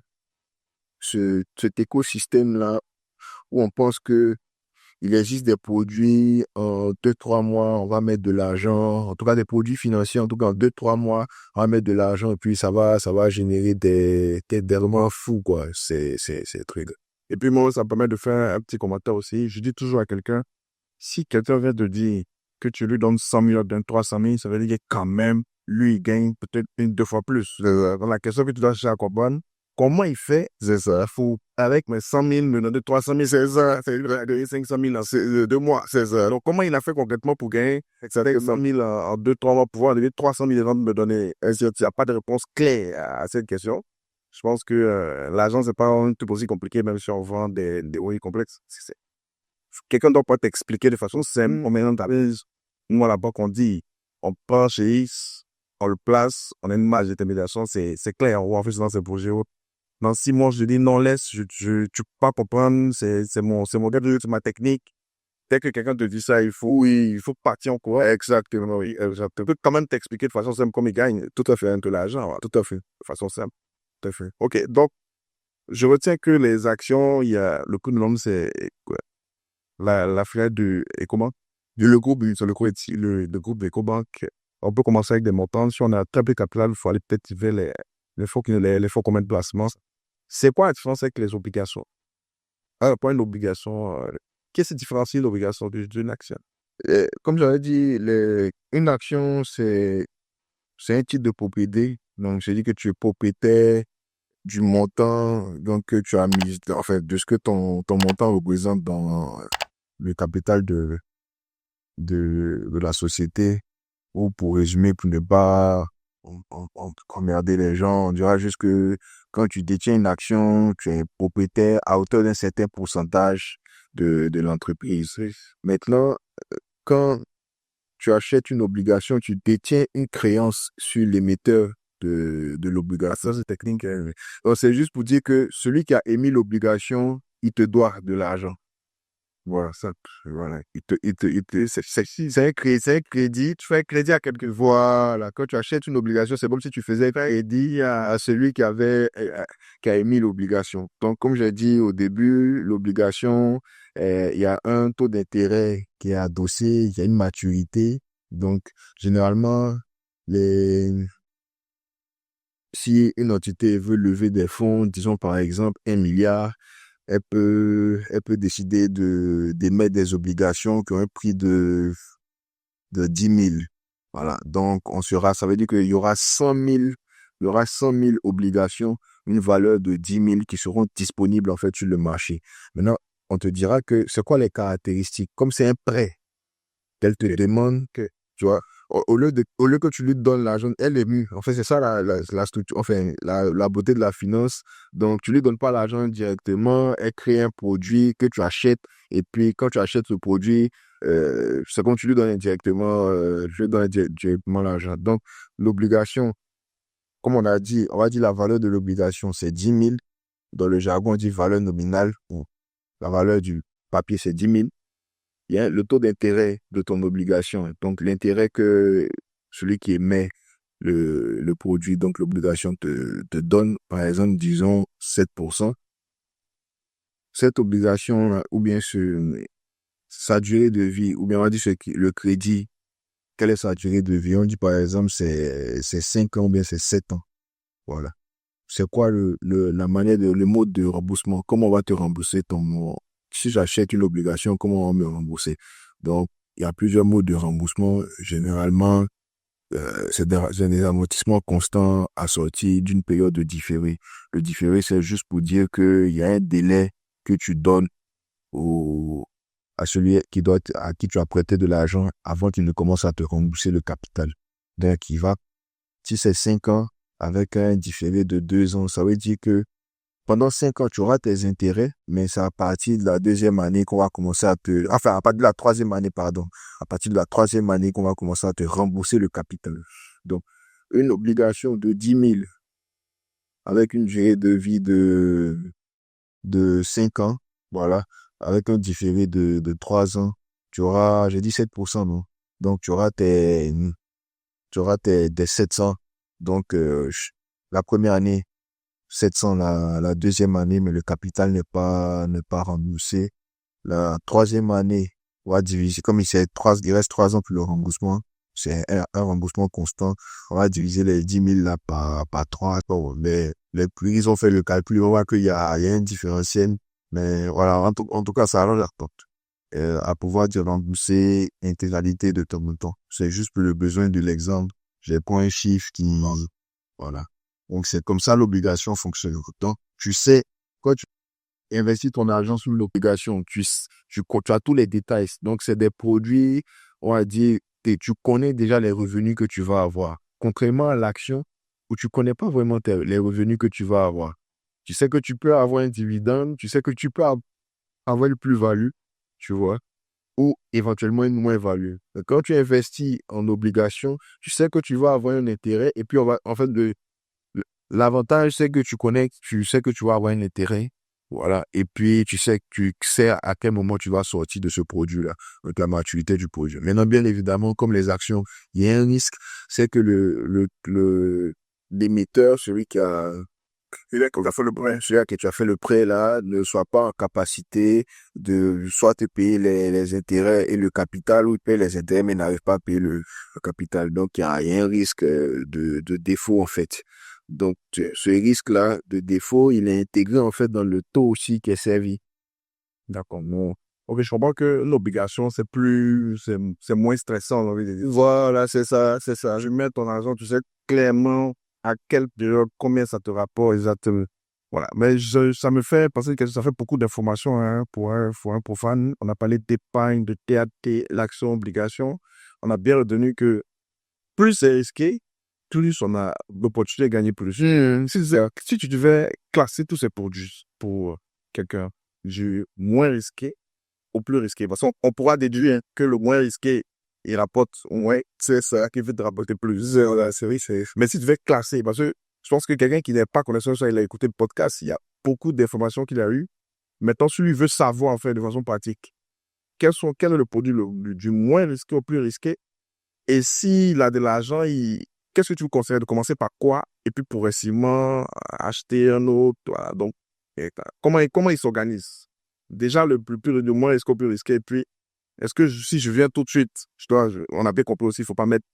cet écosystème-là où on pense que il existe des produits en 2, 3 mois, on va mettre de l'argent, en tout cas des produits financiers, en tout cas en 2, 3 mois, on va mettre de l'argent et puis ça va générer des rendements fous, quoi. C'est truc. Et puis moi, ça me permet de faire un petit commentaire aussi. Je dis toujours à quelqu'un, si quelqu'un vient te dire que tu lui donnes 100 000, donnes 300 000, ça veut dire que quand même, lui, il gagne peut-être 2 fois plus. Dans la question que tu dois chercher à comprendre, comment il fait, c'est ça. Faut, avec mes 100 000, me donner 300 000, c'est ça. C'est lui qui a gagné 500 000 en 2 mois, c'est ça. Donc, comment il a fait concrètement pour gagner 100 000 en 2, 3 mois, pour pouvoir donner 300 000 et de me donner un Il n'y a pas de réponse claire à cette question. Je pense que l'argent, c'est pas un truc aussi compliqué, même si on vend des oui complexes. Quelqu'un doit pas t'expliquer de façon simple. On met dans ta base. Nous, à la banque, on dit, on prend chez X, on le place, on a une marge d'intermédiation, c'est clair. On va faire dans ces projets. Dans 6 mois, je dis non, laisse, tu peux pas comprendre, c'est mon gars, c'est ma technique. Dès que quelqu'un te dit ça, oui, il faut partir en courant. Exactement, oui, exactement. Je peux quand même t'expliquer de façon simple comment il gagne. Tout à fait, un peu l'argent, voilà, tout à fait. De façon simple. Tout à fait. OK, donc, je retiens que les actions, il y a le coût de l'homme, c'est quoi? La filiale de Ecobank, le groupe, c'est le groupe d'Ecobank. On peut commencer avec des montants. Si on a très peu de capital, il faut aller peut-être vers les fonds communs de placement. C'est quoi la différence avec les obligations? Pour une obligation, qu'est-ce qui différencie l'obligation d'une action? Comme j'avais dit, une action, c'est un titre de propriété. Donc, je dis que tu es propriétaire du montant donc, que tu as mis, en fait, de ce que ton montant représente dans le capital de la société. Ou pour résumer, pour ne pas emmerder les gens, on dira juste que quand tu détiens une action, tu es propriétaire à hauteur d'un certain pourcentage de l'entreprise. Maintenant, quand tu achètes une obligation, tu détiens une créance sur l'émetteur de l'obligation. Ça, c'est technique, hein. Donc, c'est juste pour dire que celui qui a émis l'obligation, il te doit de l'argent. Voilà, ça, voilà. C'est un crédit, tu fais un crédit à quelqu'un. Voilà, quand tu achètes une obligation, c'est comme si tu faisais un crédit à celui qui a émis l'obligation. Donc, comme j'ai dit au début, l'obligation, il y a un taux d'intérêt qui est adossé, il y a une maturité. Donc, généralement, si une entité veut lever des fonds, disons par exemple 1 milliard, elle peut décider d'émettre des obligations qui ont un prix de 10 000. Voilà. Donc, ça veut dire qu'il y aura 100 000 obligations une valeur de 10 000 qui seront disponibles en fait sur le marché. Maintenant, on te dira que c'est quoi les caractéristiques. Comme c'est un prêt, qu'elle te demande que, tu vois, au lieu que tu lui donnes l'argent, elle est mue. En fait, c'est ça la structure, enfin, la beauté de la finance. Donc, tu lui donnes pas l'argent directement, elle crée un produit que tu achètes, et puis quand tu achètes ce produit, c'est comme tu lui donnes indirectement, tu lui donnes directement l'argent. Donc, l'obligation, comme on a dit, on va dire la valeur de l'obligation, c'est 10 000. Dans le jargon, on dit valeur nominale, ou la valeur du papier, c'est 10 000. Il y a le taux d'intérêt de ton obligation. Donc, l'intérêt que celui qui émet le produit, donc l'obligation te donne, par exemple, disons 7%. Cette obligation, ou bien sa durée de vie, ou bien on va dire le crédit, quelle est sa durée de vie? On dit, par exemple, c'est 5 ans, ou bien c'est 7 ans. Voilà. C'est quoi la manière le mode de remboursement? Comment on va te rembourser si j'achète une obligation, comment on va me rembourser? Donc, il y a plusieurs modes de remboursement. Généralement, c'est des amortissements constants assortis d'une période de différé. Le différé, c'est juste pour dire qu'il y a un délai que tu donnes à celui à qui tu as prêté de l'argent avant qu'il ne commence à te rembourser le capital. Donc, si c'est 5 ans, avec un différé de 2 ans, ça veut dire que pendant 5 ans, tu auras tes intérêts, mais c'est à partir de la deuxième année qu'on va commencer enfin, à partir de la troisième année, pardon. À partir de la troisième année qu'on va commencer à te rembourser le capital. Donc, une obligation de 10 000 avec une durée de vie de 5 ans, voilà, avec un différé de 3 ans, tu auras, j'ai dit 7%, non? Donc, des 700. Donc, la première année, 700 la deuxième année, mais le capital n'est pas remboursé. La troisième année, on va diviser, comme il reste 3 ans pour le remboursement, c'est un remboursement constant, on va diviser les 10 000 là par 3. Bon, les plus, ils ont fait le calcul, on voit qu'il y a un différentiel, mais voilà, en tout cas, ça arrange la tente. À pouvoir dire rembourser l'intégralité de ton montant. C'est juste pour le besoin de l'exemple. J'ai pas un chiffre voilà. Donc, c'est comme ça l'obligation fonctionne. Donc, tu sais, quand tu investis ton argent sur l'obligation, tu as tous les détails. Donc, c'est des produits, on va dire, tu connais déjà les revenus que tu vas avoir. Contrairement à l'action, où tu connais pas vraiment les revenus que tu vas avoir. Tu sais que tu peux avoir un dividende, tu sais que tu peux avoir une plus-value, tu vois, ou éventuellement une moins-value. Donc, quand tu investis en obligation, tu sais que tu vas avoir un intérêt et puis en fait, l'avantage, c'est que tu sais que tu vas avoir un intérêt. Voilà. Et puis, tu sais à quel moment tu vas sortir de ce produit-là, donc la maturité du produit. Maintenant, bien évidemment, comme les actions, il y a un risque, c'est que l'émetteur, celui à qui tu as fait le prêt là, ne soit pas en capacité de soit te payer les intérêts et le capital, ou il paye les intérêts mais n'arrive pas à payer le capital. Donc, il y a un risque de défaut en fait. Donc, ce risque-là de défaut, il est intégré en fait dans le taux aussi qui est servi. D'accord. Non. Ok, je comprends que l'obligation, c'est moins stressant, j'ai envie de dire. Voilà, c'est ça, c'est ça. Tu mets ton argent, tu sais clairement à quelle période, combien ça te rapporte exactement. Voilà. Mais ça me fait penser que ça fait beaucoup d'informations hein, pour un profane. On a parlé d'épargne, de TAT, l'action, obligation. On a bien retenu que plus c'est risqué, plus on a l'opportunité de gagner plus. Si tu devais classer tous ces produits pour quelqu'un du moins risqué au plus risqué, parce qu'on pourra déduire que le moins risqué, il rapporte moins, c'est ça qui veut te rapporter plus. C'est vrai, Mais si tu devais classer, parce que je pense que quelqu'un qui n'est pas connaisseur, ça, il a écouté le podcast, il y a beaucoup d'informations qu'il a eues. Maintenant, si lui veut savoir, en fait, de façon pratique, quel est le produit du moins risqué au plus risqué, et s'il a de l'argent, qu'est-ce que tu vous conseilles de commencer par quoi? Et puis progressivement acheter un autre. Voilà. Donc, comment il s'organise? Déjà, le moins risqué au plus risqué. Et puis, est-ce que si je viens tout de suite, on a bien compris aussi, il ne faut pas mettre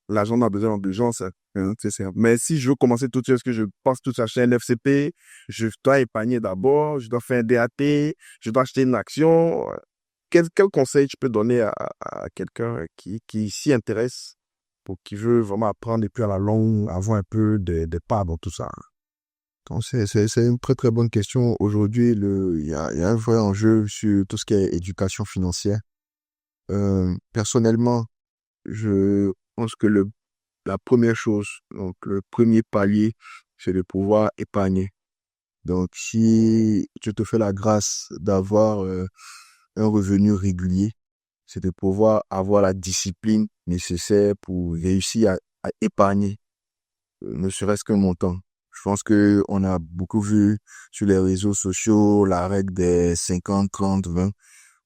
l'argent dans besoin d'urgence. Hein, mais si je veux commencer tout de suite, est-ce que je pense tout acheter un FCP? Je dois épargner d'abord, je dois faire un DAT, je dois acheter une action. Quel conseil tu peux donner à quelqu'un qui s'y intéresse pour qui veut vraiment apprendre et puis à la longue avoir un peu de part dans tout ça? Donc, c'est une très, très bonne question. Aujourd'hui, il y a un vrai enjeu sur tout ce qui est éducation financière. Personnellement, je pense que la première chose, donc le premier palier, c'est de pouvoir épargner. Donc, si tu te fais la grâce d'avoir un revenu régulier, c'est de pouvoir avoir la discipline nécessaire pour réussir à épargner, ne serait-ce qu'un montant. Je pense que on a beaucoup vu sur les réseaux sociaux la règle des 50, 30, 20.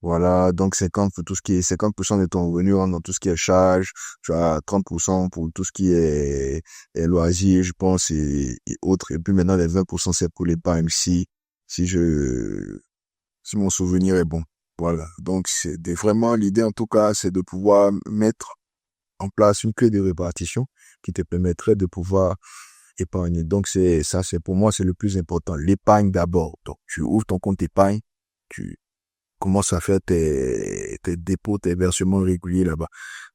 Voilà, donc 50 pour tout ce qui est 50% de ton revenu rentre dans tout ce qui est charge, tu as 30% pour tout ce qui est loisirs, je pense, et autres. Et puis maintenant, les 20%, c'est pour l'épargne si je, si mon souvenir est bon. Voilà. Donc, vraiment, l'idée, en tout cas, c'est de pouvoir mettre en place une clé de répartition qui te permettrait de pouvoir épargner. Donc, c'est pour moi, c'est le plus important. L'épargne d'abord. Donc, tu ouvres ton compte épargne, tu commences à faire tes dépôts, tes versements réguliers là-bas.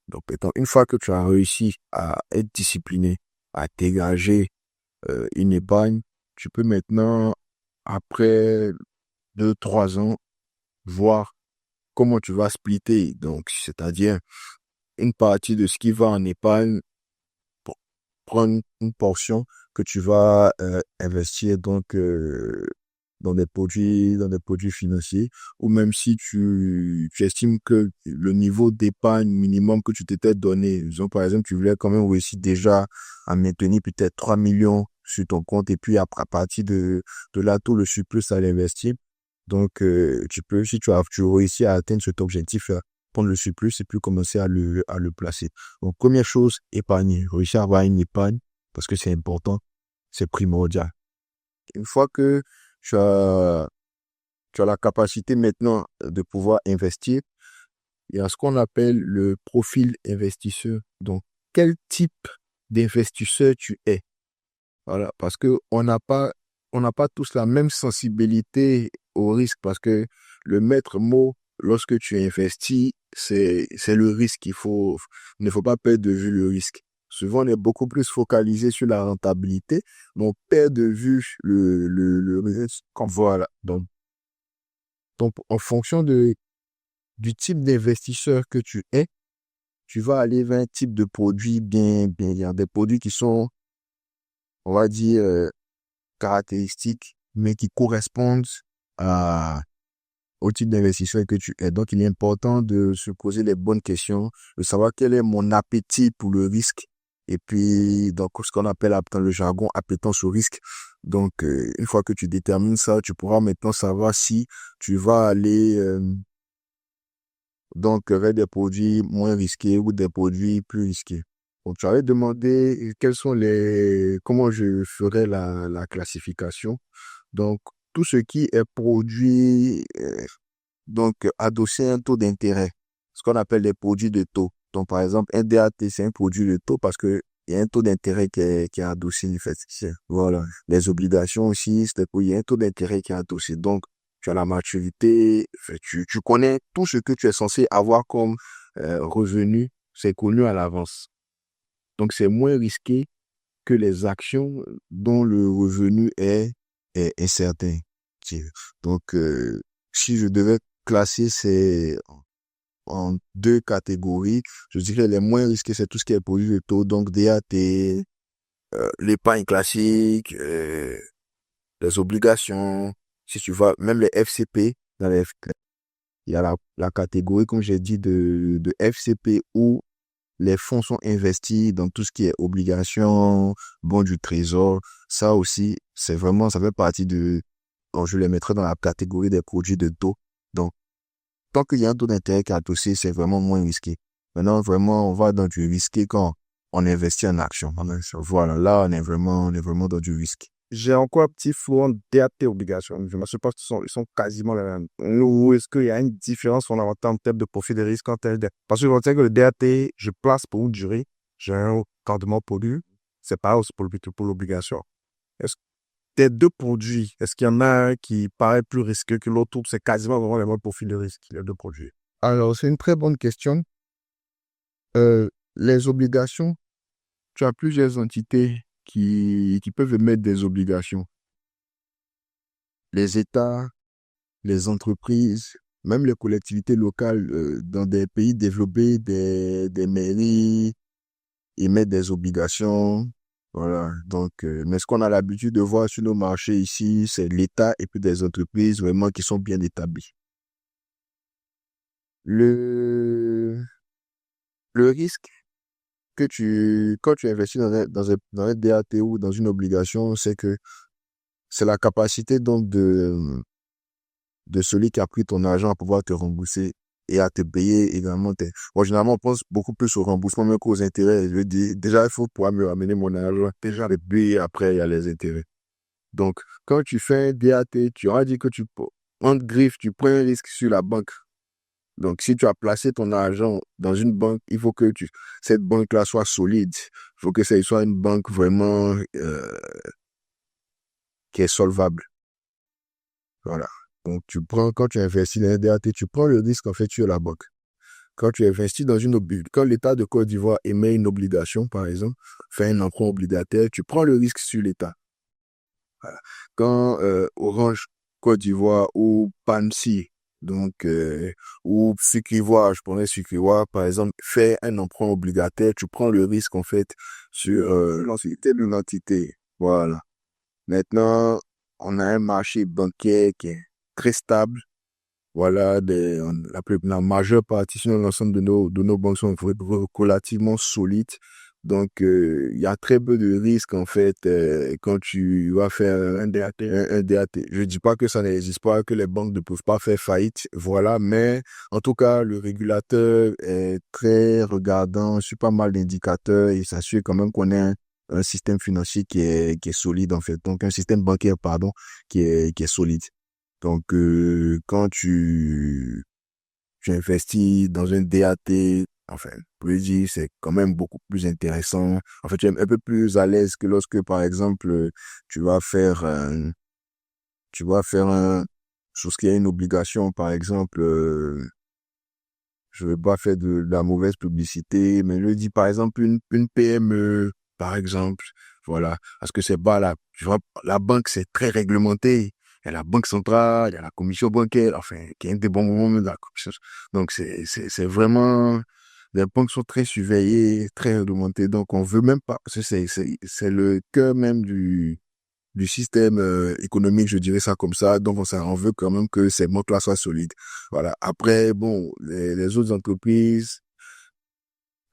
Donc, une fois que tu as réussi à être discipliné, à dégager une épargne, tu peux maintenant, après 2, 3 ans, voir comment tu vas splitter. Donc, c'est-à-dire une partie de ce qui va en épargne, pour prendre une portion que tu vas investir donc dans des produits financiers, ou même si tu estimes que le niveau d'épargne minimum que tu t'étais donné, disons par exemple, tu voulais quand même réussir déjà à maintenir peut-être 3 millions sur ton compte, et puis après, à partir de là, tout le surplus à l'investir. Donc, tu peux, si tu réussis à atteindre cet objectif, prendre le surplus et puis commencer à le placer. Donc, première chose, épargner. Réussir à avoir une épargne, parce que c'est important, c'est primordial. Une fois que tu as, tu as la capacité maintenant de pouvoir investir, il y a ce qu'on appelle le profil investisseur. Donc, quel type d'investisseur tu es? Voilà, parce que on n'a pas tous la même sensibilité au risque, parce que le maître mot, lorsque tu investis, c'est le risque. Il ne faut pas perdre de vue le risque. Souvent, on est beaucoup plus focalisé sur la rentabilité, mais on perd de vue le risque. Voilà. Donc, en fonction du type d'investisseur que tu es, tu vas aller vers un type de produit bien, il y a des produits qui sont, on va dire, caractéristiques, mais qui correspondent à, au type d'investisseur que tu es. Donc, il est important de se poser les bonnes questions, de savoir quel est mon appétit pour le risque. Et puis, donc, ce qu'on appelle dans le jargon appétence au risque. Donc, une fois que tu détermines ça, tu pourras maintenant savoir si tu vas aller donc vers des produits moins risqués ou des produits plus risqués. Donc, tu avais demandé comment je ferais la classification. Donc, tout ce qui est produit, donc adossé à un taux d'intérêt, ce qu'on appelle les produits de taux. Donc, par exemple, un DAT, c'est un produit de taux parce que il y a un taux d'intérêt qui est adossé, en fait. Voilà. Les obligations aussi, il y a un taux d'intérêt qui est adossé. Donc, tu as la maturité, fait, tu connais tout ce que tu es censé avoir comme revenu, c'est connu à l'avance. Donc, c'est moins risqué que les actions dont le revenu est incertain. Donc, si je devais classer en deux catégories, je dirais les moins risqués, c'est tout ce qui est produit de taux, donc DAT, l'épargne classique, les obligations, si tu vois, même les FCP, il y a la catégorie, comme j'ai dit, de FCP où les fonds sont investis dans tout ce qui est obligations, bons du trésor. Ça aussi, c'est vraiment, ça fait partie bon, je les mettrai dans la catégorie des produits de taux. Donc, tant qu'il y a un taux d'intérêt qui est adossé, c'est vraiment moins risqué. Maintenant, vraiment, on va dans du risqué quand on investit en action. Voilà, là, on est vraiment dans du risque. J'ai encore un petit flou en DAT obligations. Je ne sais pas si ils sont quasiment les mêmes. Ou est-ce qu'il y a une différence fondamentale en termes de profil de risque quand elle parce que je retiens que le DAT, je place pour une durée, j'ai un rendement produit. C'est pas aussi pour l'obligation. Est-ce que des deux produits, est-ce qu'il y en a un qui paraît plus risqué que l'autre ou c'est quasiment vraiment le même profil de risque, les deux produits? Alors, c'est une très bonne question. Les obligations, tu as plusieurs entités qui peuvent émettre des obligations. les États, les entreprises, même les collectivités locales dans des pays développés, des mairies émettent des obligations. Voilà. Donc, mais ce qu'on a l'habitude de voir sur nos marchés ici, c'est l'État et puis des entreprises vraiment qui sont bien établies. Le, le risque quand tu investis dans un DAT ou dans une obligation, c'est que c'est la capacité donc de celui qui a pris ton argent à pouvoir te rembourser et à te payer également. Moi, généralement, on pense beaucoup plus au remboursement même qu'aux intérêts. Je veux dire, déjà, il faut pouvoir me ramener mon argent. Déjà, le payer, après, il y a les intérêts. Donc, quand tu fais un DAT, tu as dit que en griffe, tu prends un risque sur la banque. Donc, si tu as placé ton argent dans une banque, il faut que cette banque-là soit solide. Il faut que ça soit une banque vraiment qui est solvable. Voilà. Donc, quand tu investis dans un DAT, tu prends le risque en fait sur la banque. Quand tu investis dans quand l'État de Côte d'Ivoire émet une obligation, par exemple, fait un emprunt obligataire, tu prends le risque sur l'État. Voilà. Quand Orange Côte d'Ivoire ou Pansi, donc, ou Sucrivoire, je prenais Sucrivoire, par exemple, fait un emprunt obligataire, tu prends le risque, en fait, sur l'entité de l'entité. Voilà. Maintenant, on a un marché bancaire qui est très stable. Voilà, la majeure partie, sinon l'ensemble de nos banques sont relativement solides. Donc, il y a très peu de risques, en fait, quand tu vas faire un DAT. Un DAT. Je dis pas que ça n'existe pas, que les banques ne peuvent pas faire faillite. Voilà, mais en tout cas, le régulateur est très regardant sur pas mal d'indicateurs et s'assure quand même qu'on ait un système financier qui est solide, en fait. Donc, un système bancaire, pardon, qui est solide. Donc, quand tu investis dans un DAT, enfin, pour le dire, c'est quand même beaucoup plus intéressant. En fait, tu es un peu plus à l'aise que lorsque, par exemple, tu vas faire, tu vas faire chose qui est une obligation, par exemple, je veux pas faire de la mauvaise publicité, mais je dis, par exemple, une PME, par exemple, voilà. Parce que c'est pas tu vois, la banque, c'est très réglementé. Il y a la banque centrale, il y a la commission bancaire, enfin, qui est un des bons moments de la commission. Donc, c'est vraiment, les banques sont très surveillées, très réglementées. Donc, on veut même pas, parce que c'est le cœur même du système économique, je dirais ça comme ça. Donc, on veut quand même que ces banques-là soient solides. Voilà. Après, bon, les autres entreprises,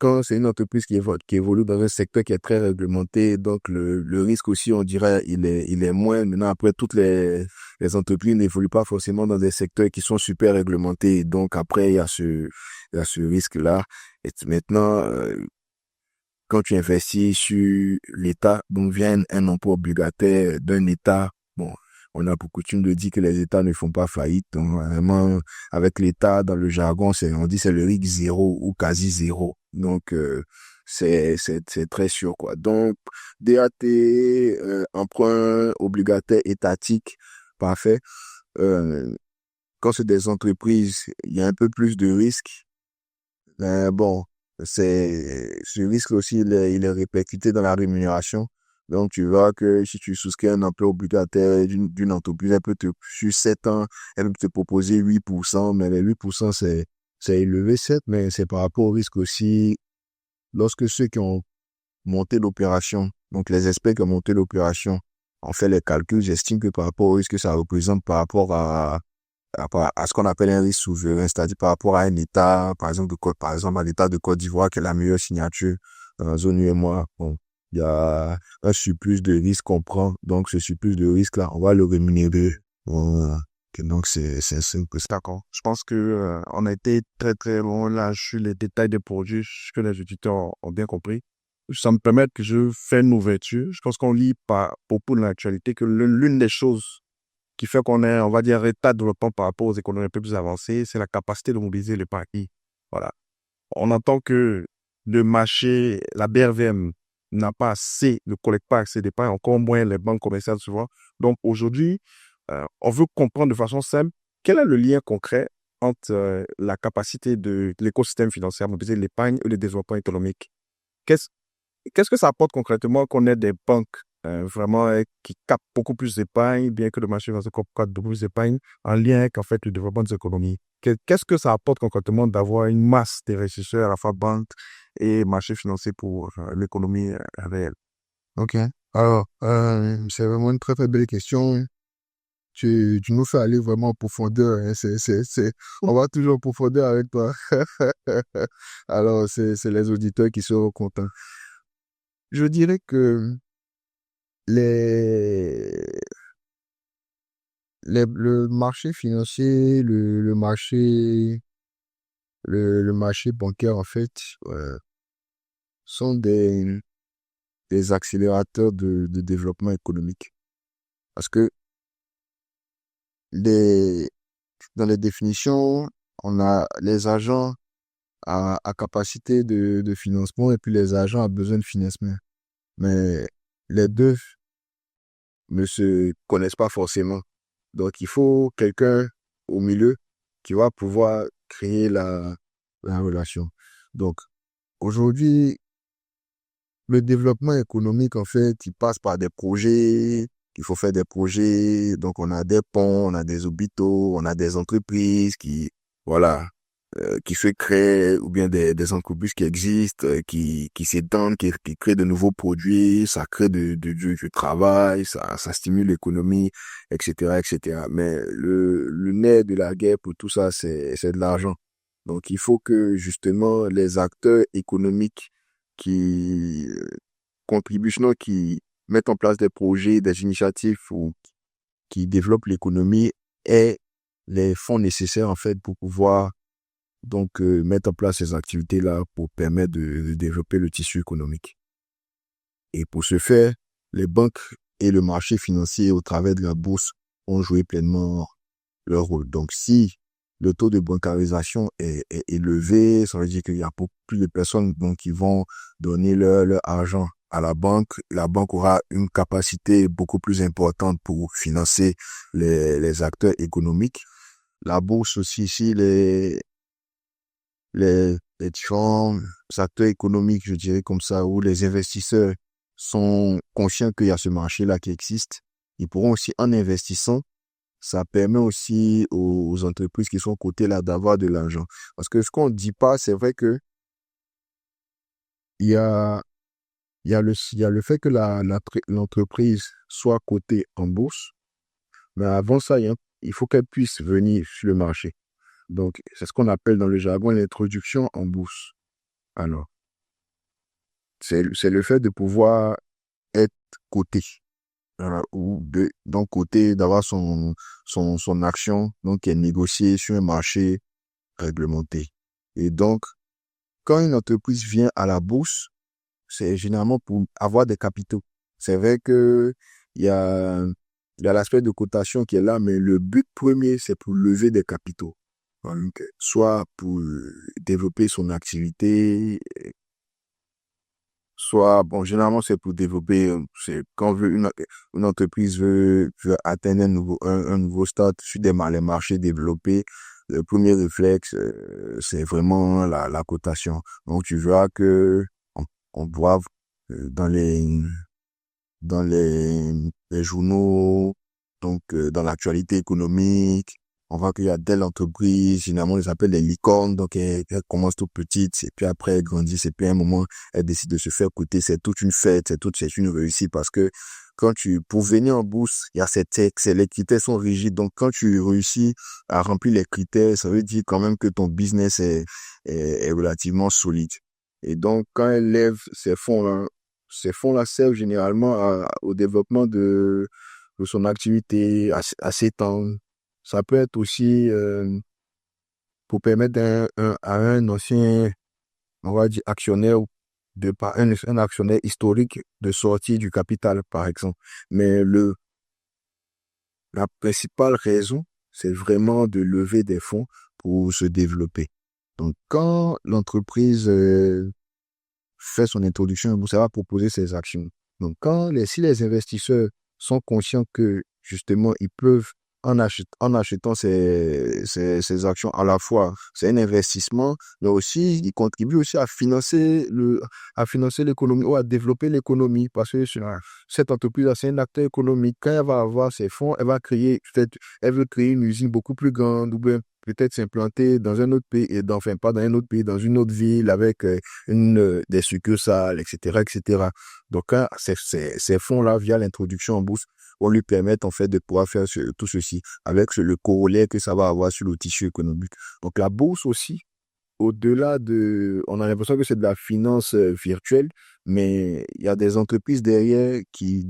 quand c'est une entreprise qui évolue dans un secteur qui est très réglementé, donc le risque aussi, on dirait, il est moins. Maintenant, après, toutes les entreprises n'évoluent pas forcément dans des secteurs qui sont super réglementés. Donc, après, il y a ce risque-là. Et maintenant, quand tu investis sur l'État, donc vient un emprunt obligataire d'un État, bon, on a pour coutume de dire que les États ne font pas faillite. Donc, vraiment, avec l'État, dans le jargon, on dit c'est le risque zéro ou quasi zéro. Donc, c'est très sûr, quoi. Donc, DAT, emprunt obligataire étatique, parfait. Euh, Quand c'est des entreprises, il y a un peu plus de risques. Bon, ce risque aussi, il est répercuté dans la rémunération. Donc, tu vois que si tu souscris un emploi obligataire d'une entreprise, sur 7 ans, elle peut te proposer 8%, mais les 8%, c'est élevé, certes, mais c'est par rapport au risque aussi. Lorsque ceux qui ont monté l'opération, donc les experts qui ont monté l'opération, ont fait les calculs, j'estime que par rapport au risque que ça représente par rapport à ce qu'on appelle un risque souverain, c'est-à-dire par rapport à un État, par exemple, à l'État de Côte d'Ivoire, qui est la meilleure signature dans la zone UEMOA. Bon, il y a un surplus de risque qu'on prend. Donc, ce surplus de risque-là, on va le rémunérer. Voilà. Donc, c'est simple. D'accord. Je pense que on a été très très loin là sur les détails des produits que les auditeurs ont bien compris. Ça me permet que je fais une ouverture. Je pense qu'on lit pas beaucoup de l'actualité que l'une des choses qui fait qu'on est, on va dire, en état de développement par rapport aux économies un peu plus avancées, c'est la capacité de mobiliser le parti. Voilà. On entend que le marché, la BRVM n'a pas assez, ne collecte pas assez d'épargne, encore moins les banques commerciales, tu vois. Donc aujourd'hui, on veut comprendre de façon simple quel est le lien concret entre la capacité de l'écosystème financier à mobiliser l'épargne et le développement économique. Qu'est-ce, qu'est-ce que ça apporte concrètement qu'on ait des banques vraiment qui capte beaucoup plus d'épargne, bien que le marché financier capte beaucoup plus d'épargne, en lien avec en fait le développement des économies. Qu'est-ce que ça apporte concrètement d'avoir une masse d'investisseurs à la fois banque et marché financier pour l'économie réelle? Ok. Alors, c'est vraiment une très très belle question. Tu nous fais aller vraiment en profondeur, hein. On va toujours en profondeur avec toi. Alors, c'est les auditeurs qui seront contents. Je dirais que les, le marché financier, le marché bancaire, en fait, sont des accélérateurs de développement économique. Parce que les, dans les définitions, on a les agents à capacité de financement et puis les agents à besoin de financement. Mais les deux ne se connaissent pas forcément. Donc, il faut quelqu'un au milieu qui va pouvoir créer la relation. Donc, aujourd'hui, le développement économique, en fait, il passe par des projets. Il faut faire des projets. Donc, on a des ponts, on a des hôpitaux, on a des entreprises voilà, qui se créent, ou bien des entreprises qui existent, qui s'étendent, qui créent de nouveaux produits. Ça crée du travail, ça stimule l'économie, etc., etc. Mais le nerf de la guerre pour tout ça, c'est de l'argent. Donc, il faut que, justement, les acteurs économiques qui contribuent, sinon qui mettent en place des projets, des initiatives ou qui développent l'économie aient les fonds nécessaires en fait pour pouvoir donc mettre en place ces activités-là pour permettre de développer le tissu économique. Et pour ce faire, les banques et le marché financier au travers de la bourse ont joué pleinement leur rôle. Donc si le taux de bancarisation est élevé, ça veut dire qu'il y a beaucoup plus de personnes donc, qui vont donner leur argent à la banque. La banque aura une capacité beaucoup plus importante pour financer les acteurs économiques. La bourse aussi, si les différents acteurs économiques, je dirais comme ça, où les investisseurs sont conscients qu'il y a ce marché-là qui existe, ils pourront aussi, en investissant, ça permet aussi aux entreprises qui sont cotées là d'avoir de l'argent. Parce que ce qu'on ne dit pas, c'est vrai que il y a, il y a le fait que l'entreprise soit cotée en bourse, mais avant ça, il faut qu'elle puisse venir sur le marché. Donc, c'est ce qu'on appelle dans le jargon l'introduction en bourse. Alors, c'est le fait de pouvoir être coté. Ou donc coté, d'avoir son action donc qui est négociée sur un marché réglementé. Et donc, quand une entreprise vient à la bourse, c'est généralement pour avoir des capitaux. C'est vrai que il y a l'aspect de cotation qui est là, mais le but premier, c'est pour lever des capitaux. Donc, soit pour développer son activité, soit, bon, généralement, c'est pour développer, c'est quand une entreprise veut atteindre un nouveau stade sur les marchés développés, le premier réflexe, c'est vraiment la cotation. Donc, tu verras que on voit dans les journaux, donc dans l'actualité économique, on voit qu'il y a telle entreprise, généralement on les appelle les licornes, donc elles commencent tout petites, et puis après elles grandissent, et puis à un moment elles décident de se faire coûter. C'est toute une fête, c'est une réussite, parce que pour venir en bourse, il y a les critères sont rigides, donc quand tu réussis à remplir les critères, ça veut dire quand même que ton business est relativement solide. Et donc, quand elle lève ces fonds-là servent généralement au développement de son activité, à s'étendre. Ça peut être aussi pour permettre à un ancien, on va dire, actionnaire, un actionnaire historique de sortir du capital, par exemple. Mais la principale raison, c'est vraiment de lever des fonds pour se développer. Donc, quand l'entreprise fait son introduction, ça va proposer ses actions. Donc, si les investisseurs sont conscients que, justement, ils peuvent en achetant ces actions à la fois, c'est un investissement, mais aussi, il contribue aussi à financer l'économie ou à développer l'économie parce que cette entreprise-là, c'est un acteur économique. Quand elle va avoir ses fonds, elle veut créer une usine beaucoup plus grande ou bien peut-être s'implanter dans un autre pays, enfin, pas dans un autre pays, dans une autre ville avec des succursales, etc., etc. Donc, quand ces fonds-là, via l'introduction en bourse, vont lui permettre en fait de pouvoir faire tout ceci avec le corollaire que ça va avoir sur le tissu économique. Donc la bourse aussi, on a l'impression que c'est de la finance virtuelle, mais il y a des entreprises derrière qui,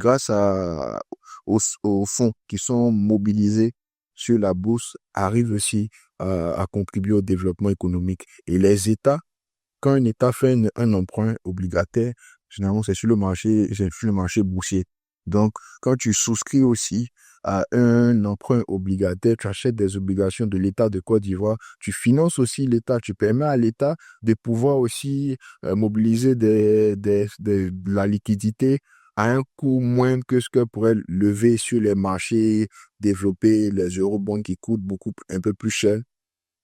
aux fonds qui sont mobilisés sur la bourse, arrivent aussi à contribuer au développement économique. Et les États, quand un État fait un emprunt obligataire, généralement, c'est sur le marché boursier. Donc, quand tu souscris aussi à un emprunt obligataire, tu achètes des obligations de l'État de Côte d'Ivoire, tu finances aussi l'État, tu permets à l'État de pouvoir aussi mobiliser de la liquidité à un coût moindre que ce que pourrait lever sur les marchés développés, les eurobonds qui coûtent un peu plus cher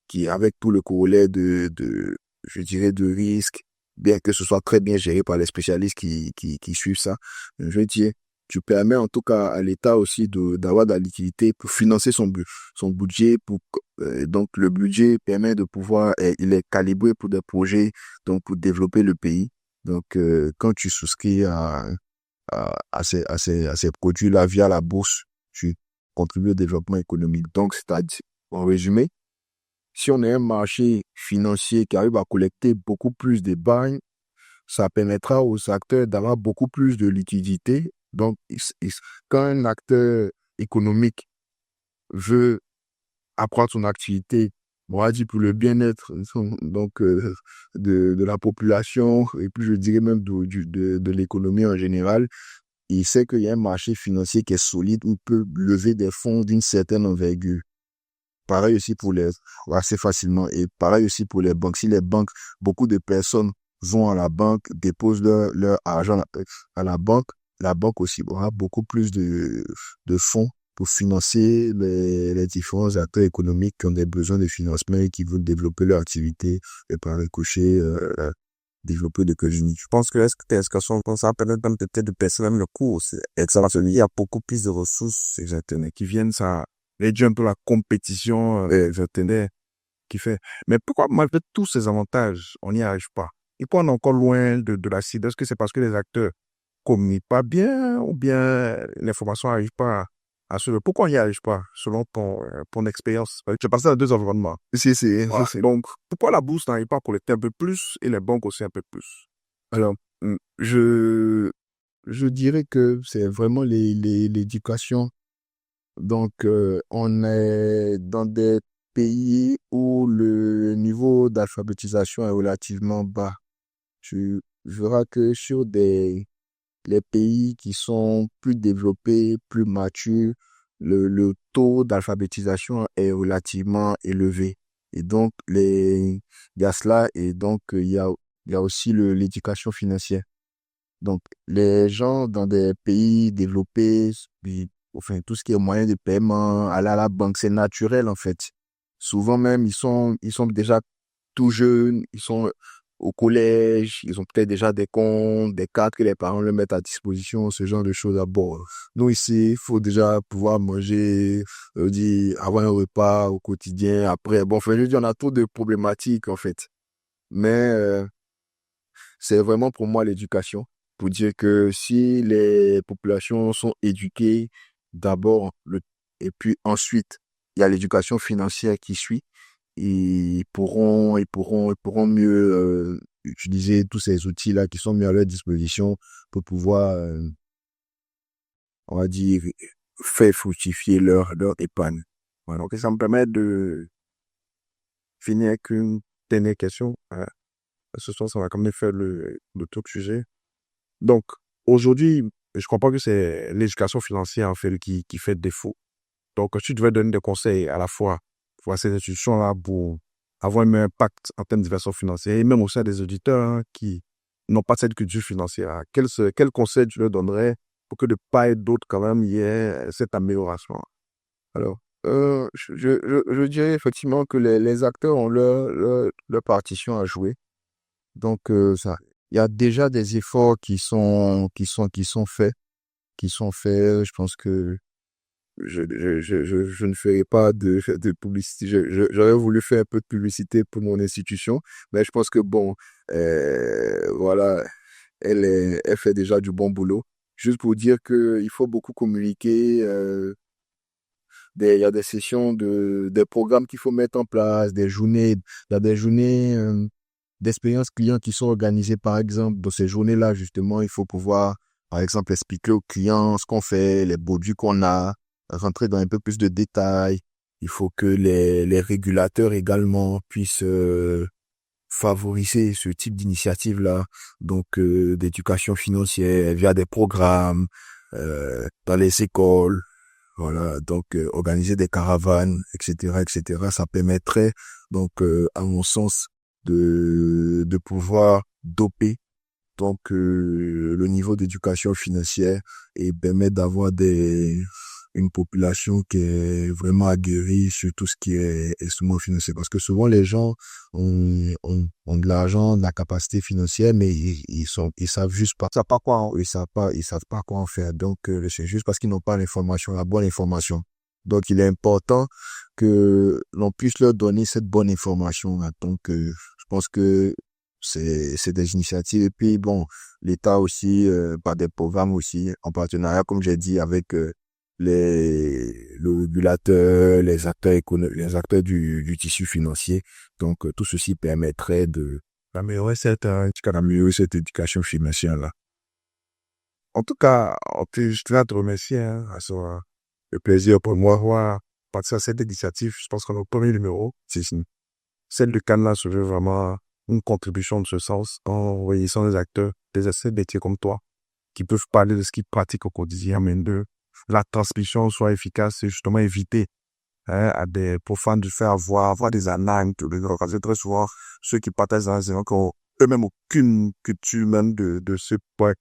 qui, avec tout le corollaire je dirais, de risque, bien que ce soit très bien géré par les spécialistes qui suivent ça, je veux dire, tu permets en tout cas à l'État aussi d'avoir de la liquidité pour financer son budget. Donc, le budget permet de pouvoir, il est calibré pour des projets, donc pour développer le pays. Donc, quand tu souscris à ces produits-là via la bourse, tu contribues au développement économique. Donc, c'est-à-dire, en résumé, si on a un marché financier qui arrive à collecter beaucoup plus d'épargne, ça permettra aux acteurs d'avoir beaucoup plus de liquidités. Donc, quand un acteur économique veut accroître son activité, on va dire pour le bien-être donc de la population et puis je dirais même de l'économie en général, il sait qu'il y a un marché financier qui est solide où il peut lever des fonds d'une certaine envergure. Pareil aussi assez facilement. Et pareil aussi pour les banques. Si les banques, beaucoup de personnes vont à la banque, déposent leur argent à la banque aussi aura beaucoup plus de fonds pour financer les différents acteurs économiques qui ont des besoins de financement et qui veulent développer leur activité et par ricochet, développer l'économie. Je pense que est-ce que ça permet même peut-être de percer même le cours. Et que ça va se lier. Il y a beaucoup plus de ressources sur Internet qui viennent, ça réduit un peu la compétition Internet qui fait. Mais pourquoi, malgré tous ces avantages, on n'y arrive pas? Et pourquoi on est encore loin de la cible? Est-ce que c'est parce que les acteurs communiquent pas bien ou bien l'information n'arrive pas à se... Pourquoi on n'y arrive pas, selon ton expérience? Tu as passé dans deux environnements. Donc, pourquoi la bourse n'arrive pas à collecter un peu plus et les banques aussi un peu plus? Alors, je dirais que c'est vraiment l'éducation. Donc, on est dans des pays où le niveau d'alphabétisation est relativement bas. Tu verras que sur les pays qui sont plus développés, plus matures, le taux d'alphabétisation est relativement élevé. Et donc, il y a cela et donc il y a aussi l'éducation financière. Donc, les gens dans des pays développés, enfin, tout ce qui est moyen de paiement, aller à la banque, c'est naturel, en fait. Souvent même, ils sont déjà tout jeunes, ils sont au collège, ils ont peut-être déjà des comptes, des cartes que les parents leur mettent à disposition, ce genre de choses à bord. Nous, ici, il faut déjà pouvoir manger, avoir un repas au quotidien, après. Bon, enfin, je dis, on a trop de problématiques, en fait. Mais, c'est vraiment pour moi l'éducation. Pour dire que si les populations sont éduquées d'abord, et puis ensuite, il y a l'éducation financière qui suit, ils pourront mieux utiliser tous ces outils-là qui sont mis à leur disposition pour pouvoir, on va dire, faire fructifier leur épargne. Voilà. Donc, ça me permet de finir avec une dernière question. Ce soir, ça va quand même faire le tour du sujet. Donc, aujourd'hui, je comprends que c'est l'éducation financière, en fait, qui fait défaut. Donc, si tu devais donner des conseils à la fois pour ces institutions-là pour avoir un meilleur impact en termes d'éducation financière et même au sein des auditeurs qui n'ont pas cette culture financière, quel conseil tu leur donnerais pour que de part et d'autre, quand même, il y ait cette amélioration? Alors, Je dirais effectivement que les acteurs ont leur partition à jouer. Donc, il y a déjà des efforts qui sont faits. Je pense que je ne ferai pas de publicité. J'aurais voulu faire un peu de publicité pour mon institution, mais je pense que bon, voilà, elle fait déjà du bon boulot. Juste pour dire que il faut beaucoup communiquer. Il y a des sessions des programmes qu'il faut mettre en place, il y a des journées d'expérience client qui sont organisées, par exemple. Dans ces journées-là, justement, il faut pouvoir, par exemple, expliquer aux clients ce qu'on fait, les produits qu'on a, rentrer dans un peu plus de détails. Il faut que les régulateurs également puissent favoriser ce type d'initiative-là, donc d'éducation financière via des programmes dans les écoles. Voilà, donc organiser des caravanes, etc., etc. Ça permettrait donc, à mon sens, de pouvoir doper donc le niveau d'éducation financière et permettre d'avoir une population qui est vraiment aguerrie sur tout ce qui est instrument financier. Parce que souvent les gens ont de l'argent, de la capacité financière, mais ils savent juste pas, ils savent pas quoi en faire. Donc c'est juste parce qu'ils n'ont pas l'information, la bonne information. Donc il est important que l'on puisse leur donner cette bonne information, là. Donc je pense que c'est des initiatives. Et puis bon, l'État aussi, par des programmes aussi, en partenariat, comme j'ai dit, avec le régulateur, les acteurs du tissu financier. Donc, tout ceci permettrait d'améliorer cette éducation financière-là. En tout cas, je tiens à te remercier, hein, le plaisir pour moi voir partir à cette initiative. Je pense qu'on est au premier numéro. Celle de Cannes se veut vraiment une contribution de ce sens en réunissant des acteurs, des essais de métiers comme toi, qui peuvent parler de ce qu'ils pratiquent au quotidien, mais de la transmission soit efficace et justement éviter, hein, à des profanes de faire avoir des ananes, parce que très souvent, ceux qui partagent dans les événements qui ont eux-mêmes aucune culture même de ce point,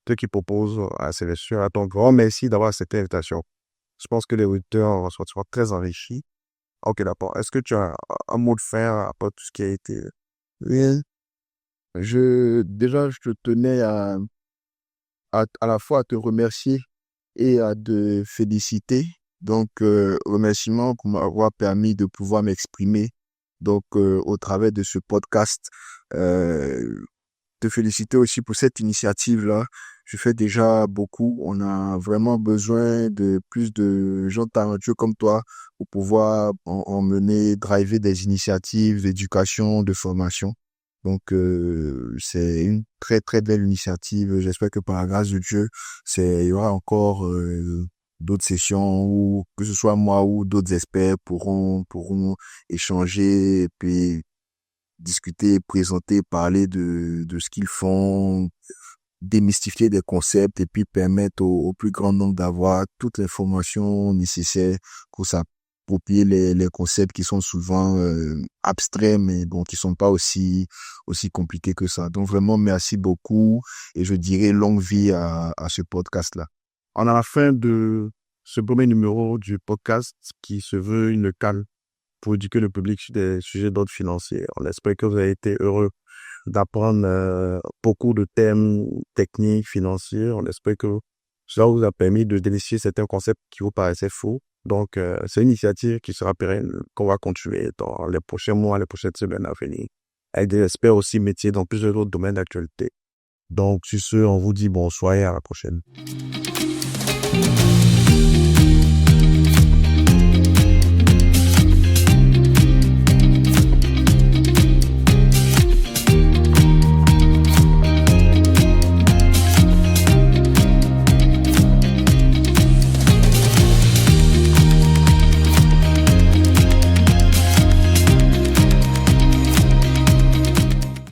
ceux qui proposent à ces lectures. À ton grand merci d'avoir cette invitation. Je pense que les auditeurs seront très enrichis. Ok, d'accord. Est-ce que tu as un mot de fin après tout ce qui a été... Oui. Déjà, je tenais à la fois à te remercier et à te féliciter. Donc, remerciements pour m'avoir permis de pouvoir m'exprimer donc au travers de ce podcast. Te féliciter aussi pour cette initiative-là. Je fais déjà beaucoup. On a vraiment besoin de plus de gens talentueux comme toi pour pouvoir emmener, driver des initiatives d'éducation, de formation. Donc, c'est une très, très belle initiative. J'espère que par la grâce de Dieu, il y aura encore d'autres sessions où, que ce soit moi ou d'autres experts pourront échanger et puis discuter, présenter, parler de ce qu'ils font, démystifier des concepts et puis permettre au plus grand nombre d'avoir toute l'information nécessaire pour s'approprier les concepts qui sont souvent abstraits, mais bon, qui sont pas aussi compliqués que ça. Donc vraiment, merci beaucoup et je dirais longue vie à ce podcast-là. On a la fin de ce premier numéro du podcast qui se veut une cale pour éduquer le public sur des sujets d'ordre financier. On espère que vous avez été heureux d'apprendre beaucoup de thèmes techniques, financiers. On espère que cela vous a permis de dénicher certains concepts qui vous paraissaient faux. Donc, c'est une initiative qui sera pérenne, qu'on va continuer dans les prochains mois, les prochaines semaines à venir, avec des experts aussi métiers dans plusieurs autres domaines d'actualité. Donc, sur ce, on vous dit bonsoir et à la prochaine.